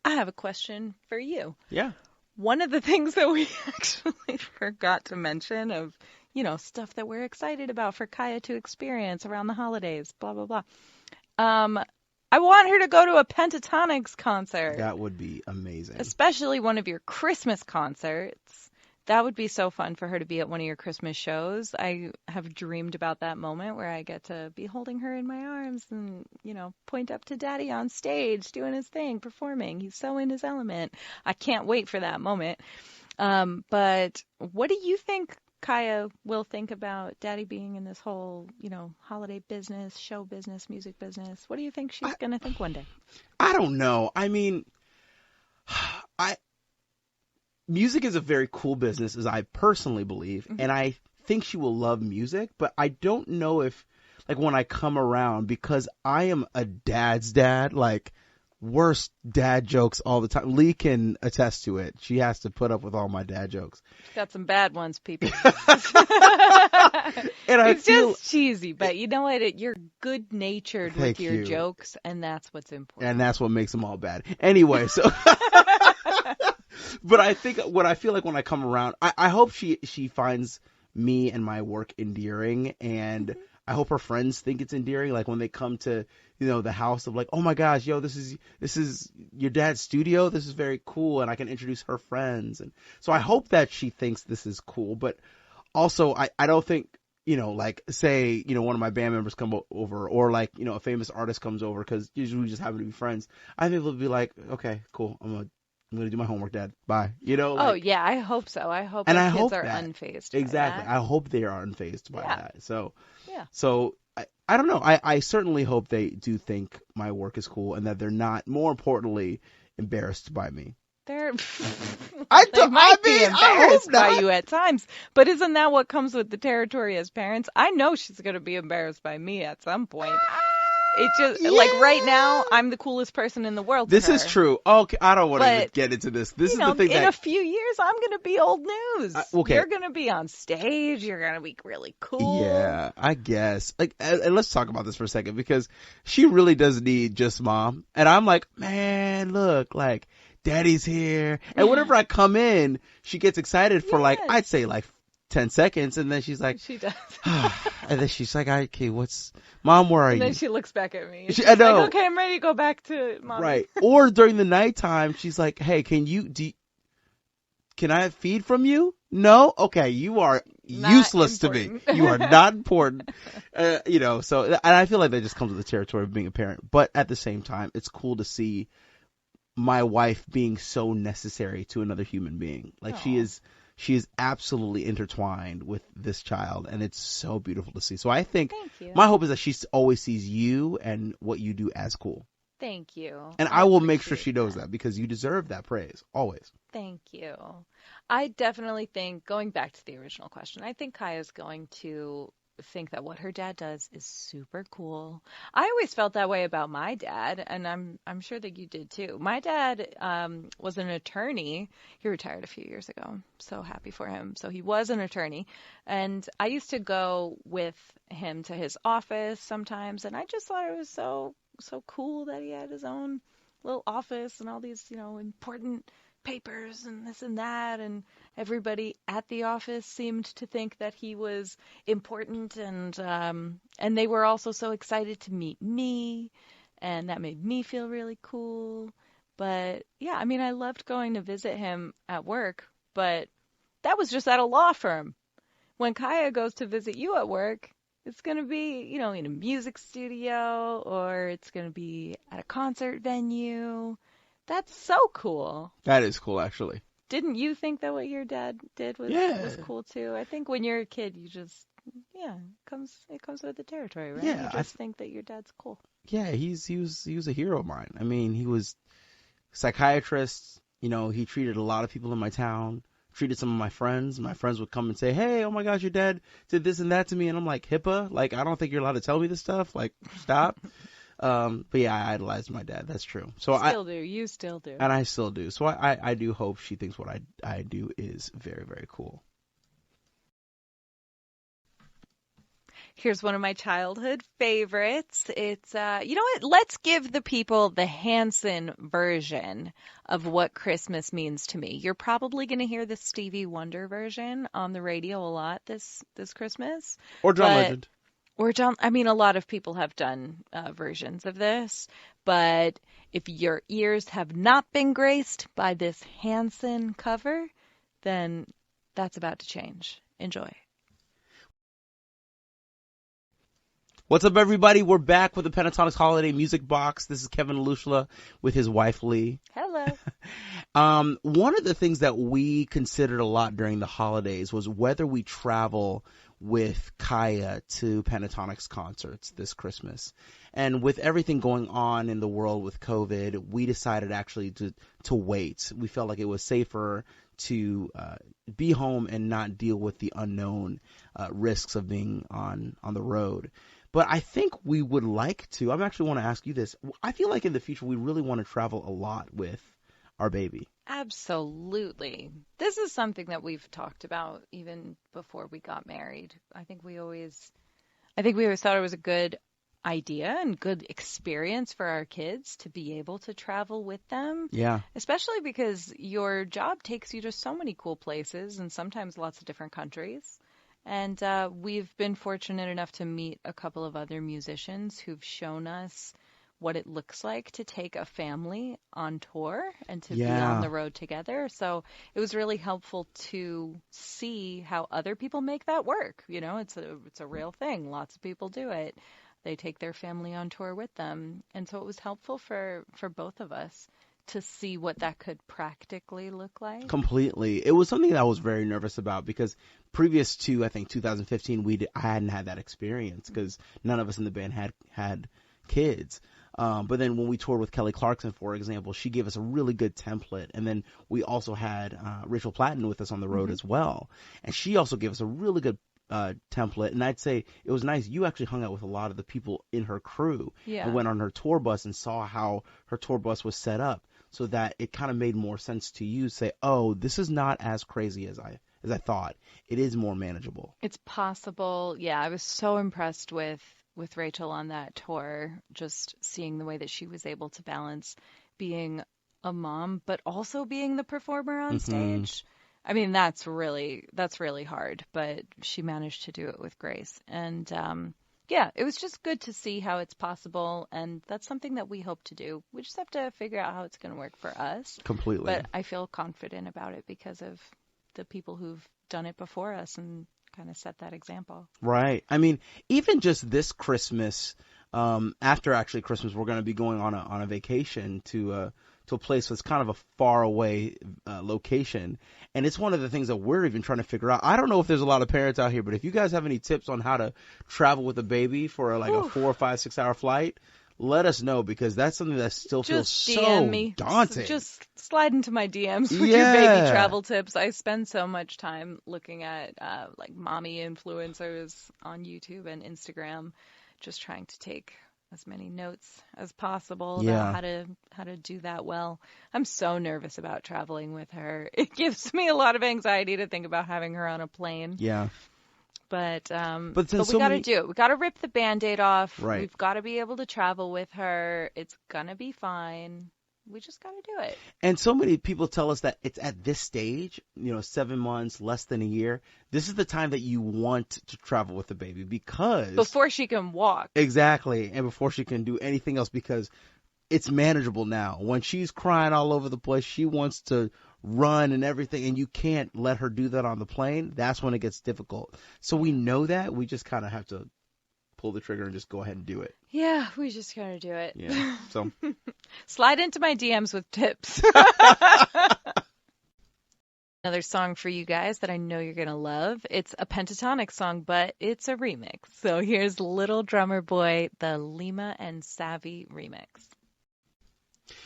have a question for you.
Yeah.
One of the things that we actually forgot to mention of, stuff that we're excited about for Kaya to experience around the holidays, blah, blah, blah. I want her to go to a Pentatonics concert.
That would be amazing.
Especially one of your Christmas concerts. That would be so fun for her to be at one of your Christmas shows. I have dreamed about that moment where I get to be holding her in my arms and, point up to Daddy on stage doing his thing, performing. He's so in his element. I can't wait for that moment. But what do you think Kaya will think about Daddy being in this whole, holiday business, show business, music business? What do you think she's going to think one day?
I don't know. I mean, music is a very cool business, as I personally believe, and I think she will love music, but I don't know if, when I come around, because I am a dad's dad, worst dad jokes all the time. Leigh can attest to it. She has to put up with all my dad jokes.
Got some bad ones, people.
And
it's just cheesy, but you know what? You're good-natured with your jokes, and that's what's important.
And that's what makes them all bad. Anyway, so... But I think what I feel like when I come around, I hope she finds me and my work endearing, and I hope her friends think it's endearing. Like when they come to, the house of oh my gosh, yo, this is your dad's studio. This is very cool. And I can introduce her friends. And so I hope that she thinks this is cool. But also I don't think, say, one of my band members come over, or a famous artist comes over, because usually we just happen to be friends. I think they'll be like, okay, cool. I'm going to do my homework, Dad. Bye.
Oh, yeah, I hope so. I hope
and
the
I
kids
hope
are
that.
unfazed
Exactly.
by that.
I hope they are unfazed by that. So,
yeah.
So I don't know. I certainly hope they do think my work is cool, and that they're not, more importantly, embarrassed by me.
They
might
might be embarrassed by you at times, but isn't that what comes with the territory as parents? I know she's going to be embarrassed by me at some point. It just, right now, I'm the coolest person in the world.
This is true. Okay, I don't want to even get into this. This is the thing
in a few years, I'm going to be old news.
Okay.
You're going to be on stage. You're going to be really cool.
Yeah, I guess. And let's talk about this for a second, because she really does need just mom. And I'm like, man, look, Daddy's here. And whenever I come in, she gets excited for I'd say 10 seconds, and then she's like,
she does.
And then she's like, okay, Mom, where are you?
And then she looks back at me.
I know.
Like, okay, I'm ready to go back to Mom.
Right. Or during the nighttime, she's like, hey, can I feed from you? No? Okay, you are
not
useless
important.
to me. You are not important. So, and I feel like that just comes with the territory of being a parent. But at the same time, it's cool to see my wife being so necessary to another human being. She is absolutely intertwined with this child, and it's so beautiful to see. So I think my hope is that she always sees you and what you do as cool.
Thank you.
And I will make sure she knows that, because you deserve that praise, always.
Thank you. I definitely think, going back to the original question, I think Kaya's going to think that what her dad does is super cool. I always felt that way about my dad, and I'm sure that you did too. My dad was an attorney. He retired a few years ago. So happy for him. So he was an attorney, and I used to go with him to his office sometimes, and I just thought it was so cool that he had his own little office and all these, important papers and this and that, and everybody at the office seemed to think that he was important, and they were also so excited to meet me, and that made me feel really cool. But yeah, I mean, I loved going to visit him at work, but that was just at a law firm. When Kaya goes to visit you at work, it's going to be, in a music studio, or it's going to be at a concert venue. That's so cool.
That is cool, actually.
Didn't you think that what your dad did was cool too? I think when you're a kid, you just, it comes with the territory, right?
Yeah,
You just think that your dad's cool.
Yeah, he was a hero of mine. I mean, he was a psychiatrist. He treated a lot of people in my town. Treated some of my friends. My friends would come and say, "Hey, oh my gosh, your dad did this and that to me," and I'm like, HIPAA? Like, I don't think you're allowed to tell me this stuff. Like, stop. But yeah, I idolized my dad. That's true. So
You still do.
And I still do. So I do hope she thinks what I do is very, very cool.
Here's one of my childhood favorites. It's, you know what? Let's give the people the Hanson version of what Christmas means to me. You're probably going to hear the Stevie Wonder version on the radio a lot this Christmas.
Or John Legend.
Or John, I mean, a lot of people have done versions of this, but if your ears have not been graced by this Hanson cover, then that's about to change. Enjoy.
What's up, everybody? We're back with the Pentatonics Holiday Music Box. This is Kevin Olusola with his wife, Leigh.
Hello.
One of the things that we considered a lot during the holidays was whether we travel with Kaya to Pentatonics concerts this Christmas. And with everything going on in the world with COVID, we decided actually to wait. We felt like it was safer to be home and not deal with the unknown risks of being on the road. But I think we would like to. I actually want to ask you this. I feel like in the future we really want to travel a lot with our baby.
Absolutely. This is something that we've talked about even before we got married. I think we always thought it was a good idea and good experience for our kids to be able to travel with them.
Yeah.
Especially because your job takes you to so many cool places and sometimes lots of different countries. And we've been fortunate enough to meet a couple of other musicians who've shown us what it looks like to take a family on tour and to be on the road together. So it was really helpful to see how other people make that work. It's a real thing. Lots of people do it. They take their family on tour with them. And so it was helpful for both of us to see what that could practically look like.
Completely. It was something that I was very nervous about because previous to, I think, 2015, I hadn't had that experience because none of us in the band had kids. But then when we toured with Kelly Clarkson, for example, she gave us a really good template. And then we also had Rachel Platten with us on the road as well. And she also gave us a really good template. And I'd say it was nice. You actually hung out with a lot of the people in her crew and went on her tour bus and saw how her tour bus was set up so that it kind of made more sense to you. Say, oh, this is not as crazy as I thought. It is more manageable.
It's possible. Yeah, I was so impressed with Rachel on that tour, just seeing the way that she was able to balance being a mom, but also being the performer on stage. I mean, that's really hard, but she managed to do it with grace. And yeah, it was just good to see how it's possible, and that's something that we hope to do. We just have to figure out how it's going to work for us.
Completely.
But I feel confident about it because of the people who've done it before us and kind of set that example.
Right. I mean, even just this Christmas, after actually Christmas, we're going to be going on a vacation to a place that's kind of a far away location. And it's one of the things that we're even trying to figure out. I don't know if there's a lot of parents out here, but if you guys have any tips on how to travel with a baby for a 4 or 5, 6 hour flight, let us know, because that's something that still feels
Just
so
DM me.
daunting.
Just slide into my DMs with your baby travel tips. I spend so much time looking at like mommy influencers on YouTube and Instagram, just trying to take as many notes as possible about how to do that well. I'm so nervous about traveling with her. It gives me a lot of anxiety to think about having her on a plane.
Yeah.
But
there's
we got to do it. We got to rip the Band-Aid off.
Right.
We've got to be able to travel with her. It's going to be fine. We just got to do it.
And so many people tell us that it's at this stage, 7 months, less than a year, this is the time that you want to travel with the baby, because
before she can walk.
Exactly. And before she can do anything else, because it's manageable now. When she's crying all over the place, she wants to run and everything, and you can't let her do that on the plane. That's when it gets difficult. So we know that. We just kind of have to pull the trigger and just go ahead and do it.
Yeah, we just gotta do it.
Yeah. So
slide into my DMs with tips. Another song for you guys that I know you're gonna love. It's a Pentatonic song, but it's a remix. So here's Little Drummer Boy, the Lima and Savvy remix.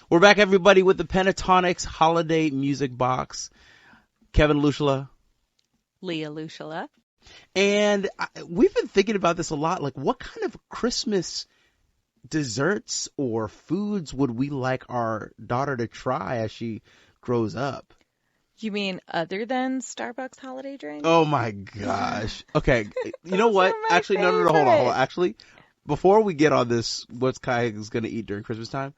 We're back, everybody, with the Pentatonics Holiday Music Box. Kevin Olusola.
Leigh Olusola.
And we've been thinking about this a lot. Like, what kind of Christmas desserts or foods would we like our daughter to try as she grows up?
You mean other than Starbucks holiday drinks?
Oh, my gosh. Okay. You know what? Actually, no, hold on. Actually, before we get on this, what Kai is going to eat during Christmas time,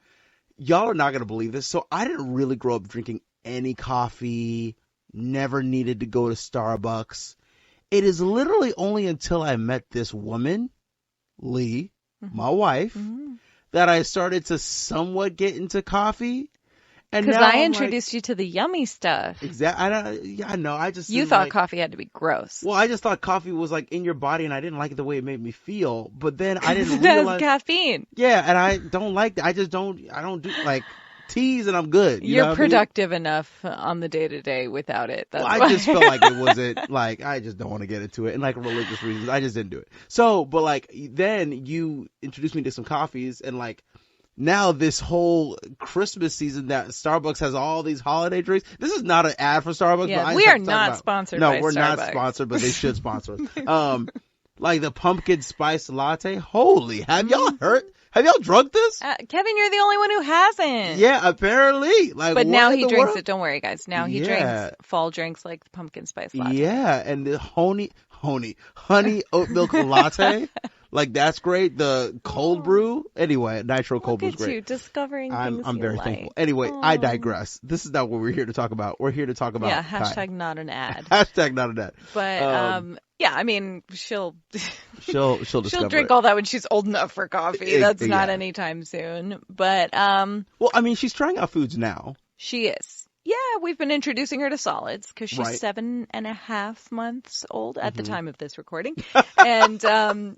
y'all are not going to believe this. So I didn't really grow up drinking any coffee, never needed to go to Starbucks. It is literally only until I met this woman, Leigh, my wife, that I started to somewhat get into coffee. And
because I introduced you to the yummy stuff.
Exactly. I know.
You thought coffee had to be gross.
Well, I just thought coffee was like in your body, and I didn't like the way it made me feel. But then I didn't realize
caffeine.
Yeah, and I don't like that. I don't do like teas, and I'm good.
You're productive enough on the day-to-day without it. That's
I just felt like it wasn't, like, I just don't want to get into it. And, like, religious reasons, I just didn't do it. So, but, like, then you introduced me to some coffees, and, like, now this whole Christmas season that Starbucks has all these holiday drinks. This is not an ad for Starbucks.
Yeah,
but
we are not sponsored by Starbucks.
No, we're not sponsored, but they should sponsor us. Like the pumpkin spice latte. Holy, have y'all drunk this?
Kevin, you're the only one who hasn't.
Yeah, apparently. Like,
but now he drinks it. Don't worry, guys. Now he drinks fall drinks like the pumpkin spice latte.
Yeah, and the honey oat milk latte. Like, that's great. The cold brew. Anyway, nitro cold brew is great.
Look at you discovering things
I'm very
like.
thankful. Anyway, I digress. This is not what we're here to talk about. We're here to talk about.
Yeah, hashtag not an ad.
Hashtag not an ad.
But yeah, I mean, she'll drink
discover
all that when she's old enough for coffee. That's not anytime soon. But
well, I mean, she's trying out foods now.
She is. Yeah, we've been introducing her to solids because she's
Right.
7.5 months old at the time of this recording. And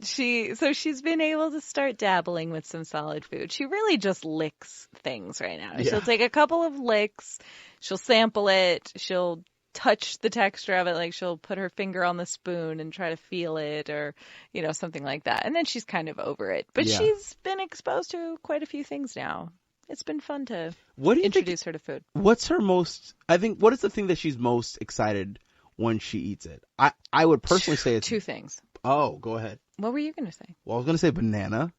she's been able to start dabbling with some solid food. She really just licks things right now.
Yeah.
She'll take a couple of licks, she'll sample it, she'll touch the texture of it, like she'll put her finger on the spoon and try to feel it, or something like that. And then she's kind of over it. But she's been exposed to quite a few things now. It's been fun to introduce her to food.
What is the thing that she's most excited when she eats it? I would personally say it's
two things.
Oh, go ahead.
What were you going to say?
Well, I was going to say banana.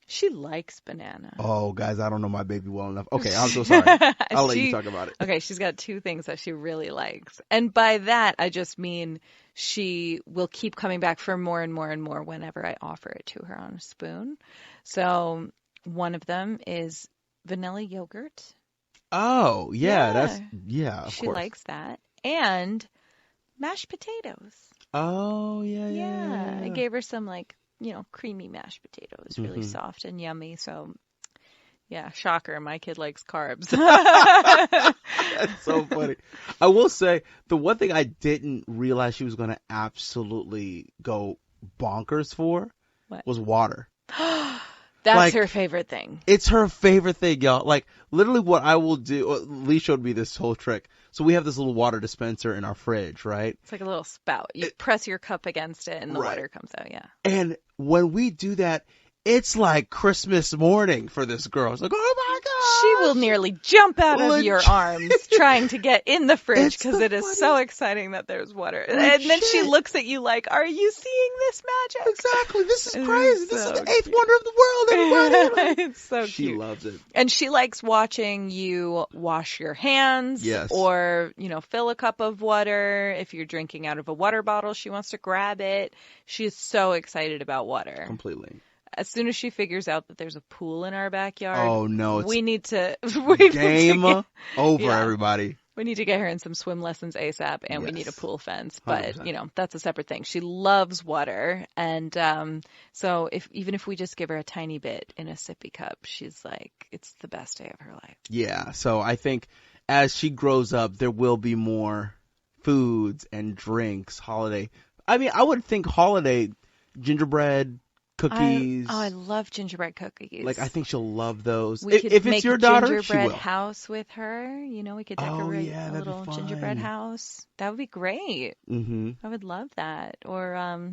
She likes banana.
Oh, guys, I don't know my baby well enough. Okay, I'm so sorry. I'll let you talk about it.
Okay, she's got two things that she really likes. And by that, I just mean she will keep coming back for more and more and more whenever I offer it to her on a spoon. So one of them is vanilla yogurt.
Oh, yeah. Of
she
course.
likes that. And mashed potatoes.
Oh, yeah.
I gave her some, creamy mashed potatoes, really soft and yummy. So, yeah, shocker. My kid likes carbs.
That's so funny. I will say, the one thing I didn't realize she was going to absolutely go bonkers for was water.
That's her favorite thing.
It's her favorite thing, y'all. Like, literally what I will do, Leigh showed me this whole trick. So we have this little water dispenser in our fridge, right?
It's like a little spout. You press your cup against it and the water comes out, yeah.
And when we do that, it's like Christmas morning for this girl. It's like, oh my God.
She will nearly jump out of your arms trying to get in the fridge because it is so exciting that there's water. And then she looks at you like, are you seeing this magic?
Exactly. This is crazy. This is the 8th wonder of the world, everybody.
It's so cute.
She loves it.
And she likes watching you wash your hands.
Yes.
Or, fill a cup of water. If you're drinking out of a water bottle, she wants to grab it. She is so excited about water.
Completely.
As soon as she figures out that there's a pool in our backyard,
oh no,
we need to
game over, everybody.
We need to get her in some swim lessons ASAP, and we need a pool fence. But
100%.
that's a separate thing. She loves water, and so even if we just give her a tiny bit in a sippy cup, she's like, it's the best day of her life.
Yeah. So I think as she grows up, there will be more foods and drinks. Holiday. I mean, I would think holiday gingerbread. Cookies.
I love gingerbread cookies.
Like, I think she'll love those.
We could
if
make
it's your daughter, she will.
a gingerbread house with her. We could decorate a little
be fun.
gingerbread house. That would be great.
Mm-hmm.
I would love that. Or,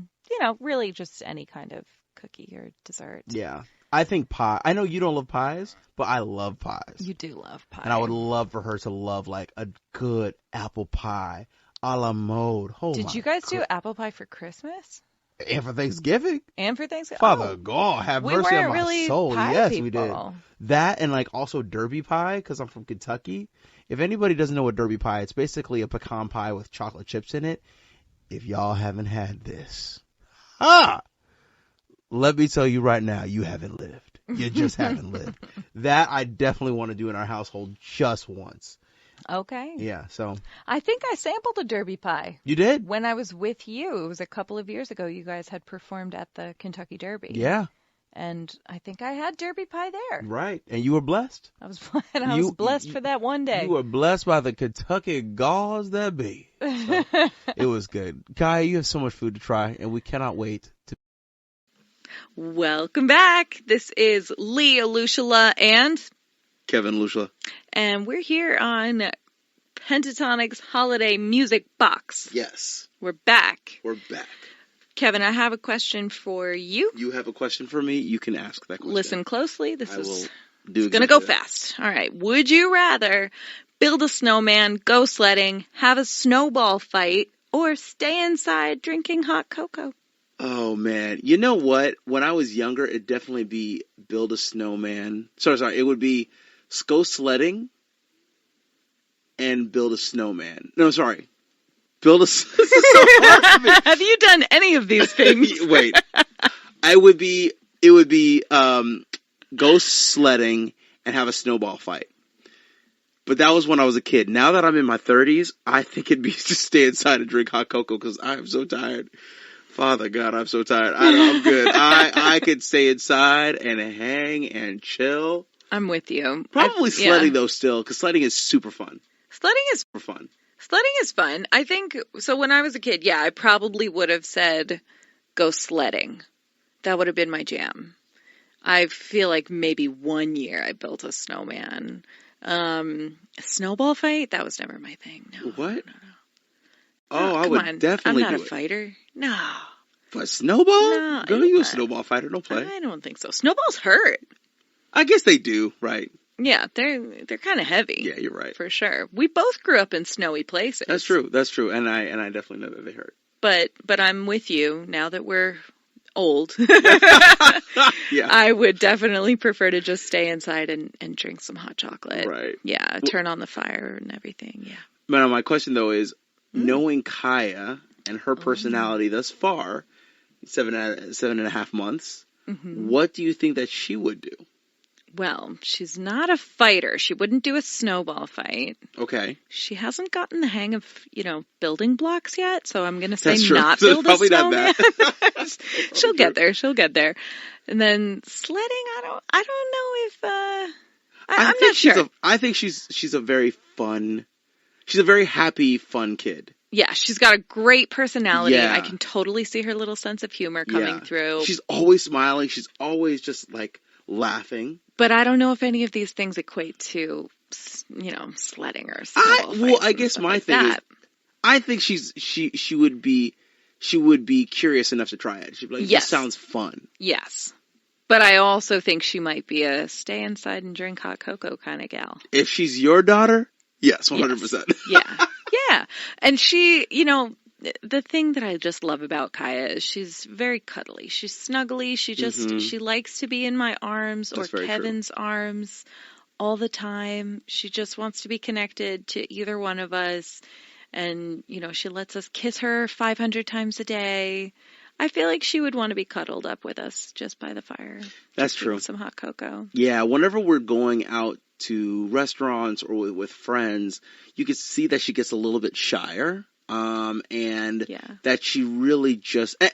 really just any kind of cookie or dessert.
Yeah. I think pie. I know you don't love pies, but I love pies.
You do love pie.
And I would love for her to love, like, a good apple pie a la mode. Oh,
Did you guys do apple pie for Christmas?
And for Thanksgiving.
And for Thanksgiving.
Father God, have mercy on my
really
soul.
pie
Yes,
people.
we did. That and like also Derby pie, because I'm from Kentucky. If anybody doesn't know what Derby pie, it's basically a pecan pie with chocolate chips in it. If y'all haven't had this, let me tell you right now, you haven't lived. You just haven't lived. That I definitely want to do in our household just once.
Okay.
Yeah, so.
I think I sampled a Derby pie.
You did?
When I was with you. It was a couple of years ago. You guys had performed at the Kentucky Derby.
Yeah.
And I think I had Derby pie there.
Right. And you were blessed.
I was blessed for that one day.
You were blessed by the Kentucky gauze that be. So, it was good. Kai, you have so much food to try, and we cannot wait to.
Welcome back. This is Leigh Olusola and
Kevin Olusola.
And we're here on Pentatonic's Holiday Music Box.
Yes.
We're back.
We're back.
Kevin, I have a question for you.
You have a question for me? You can ask that question.
Listen closely. This is
going
to go fast. All right. Would you rather build a snowman, go sledding, have a snowball fight, or stay inside drinking hot cocoa?
Oh, man. You know what? When I was younger, it'd definitely be build a snowman. Sorry. It would be go sledding and build a snowman. No, sorry. Build a...
Have you done any of these things?
Wait. It would be go sledding and have a snowball fight. But that was when I was a kid. Now that I'm in my 30s, I think it'd be to stay inside and drink hot cocoa because I'm so tired. Father God, I'm so tired. I'm good. I could stay inside and hang and chill.
I'm with you.
Probably sledding though still, because sledding is super fun.
Sledding is
super fun.
Sledding is fun. I think, so when I was a kid, I probably would have said go sledding. That would have been my jam. I feel like maybe one year I built a snowman. A snowball fight? That was never my thing. No.
What?
No.
Oh, I would definitely do it.
I'm not a fighter. No.
But snowball?
No.
Girl, you a snowball fighter. Don't play.
I don't think so. Snowballs hurt.
I guess they do, right?
Yeah, they're kind of heavy.
Yeah, you're right.
For sure. We both grew up in snowy places.
That's true. And I definitely know that they hurt.
But I'm with you now that we're old.
Yeah.
I would definitely prefer to just stay inside and drink some hot chocolate.
Right.
Yeah, turn on the fire and everything. Yeah.
But my question though is, knowing Kaya and her personality thus far, 7.5 months, what do you think that she would do?
Well, she's not a fighter. She wouldn't do a snowball fight.
Okay.
She hasn't gotten the hang of, building blocks yet, so I'm going to say
That's true.
not
So
build
probably
a snowman.
not that.
She'll get there. She'll get there. And then sledding, I don't know if I'm not sure.
I think she's a very fun. She's a very happy, fun kid.
Yeah, she's got a great personality.
Yeah.
I can totally see her little sense of humor coming through.
She's always smiling. She's always just like laughing.
But I don't know if any of these things equate to, sledding or snowball fights.
I guess my thing is, I think she would be curious enough to try it. She'd be like,
yes.
This sounds fun.
Yes. But I also think she might be a stay inside and drink hot cocoa kind of gal.
If she's your daughter, yes, 100%.
Yes. Yeah. And she, the thing that I just love about Kaya is she's very cuddly. She's snuggly. She likes to be in my arms or Kevin's arms all the time. She just wants to be connected to either one of us. And, she lets us kiss her 500 times a day. I feel like she would want to be cuddled up with us just by the fire.
That's true.
Some hot cocoa.
Yeah, whenever we're going out to restaurants or with friends, you can see that she gets a little bit shyer. And that she really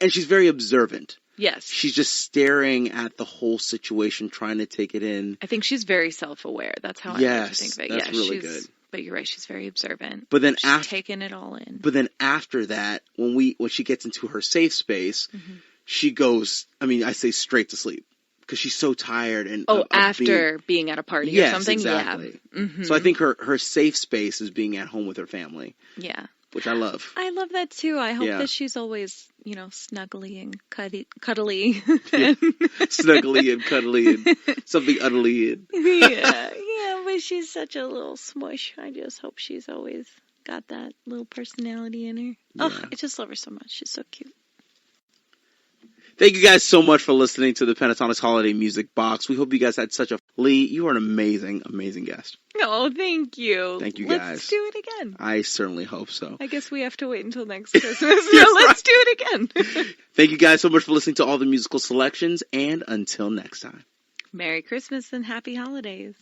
and she's very observant.
Yes.
She's just staring at the whole situation, trying to take it in.
I think she's very self-aware. That's how I like to think of it.
That's really good.
But you're right, she's very observant.
But then
she's taking it all in.
But then after that, when she gets into her safe space, she goes, I say straight to sleep. Because she's so tired.
After being at a party or something?
Exactly.
Yeah. Mm-hmm.
So I think her safe space is being at home with her family.
Yeah.
Which I love.
I love that too. I hope that she's always, snuggly and cuddly.
Snuggly and cuddly and something utterly in.
Yeah, but she's such a little smush. I just hope she's always got that little personality in her. Yeah. Oh, I just love her so much. She's so cute.
Thank you guys so much for listening to the Pentatonics Holiday Music Box. We hope you guys had such a... Leigh, you are an amazing, amazing guest.
Oh, thank you.
Thank you, guys.
Let's do it again.
I certainly hope so.
I guess we have to wait until next Christmas. Let's do it again.
Thank you guys so much for listening to all the musical selections, and until next time.
Merry Christmas and Happy Holidays.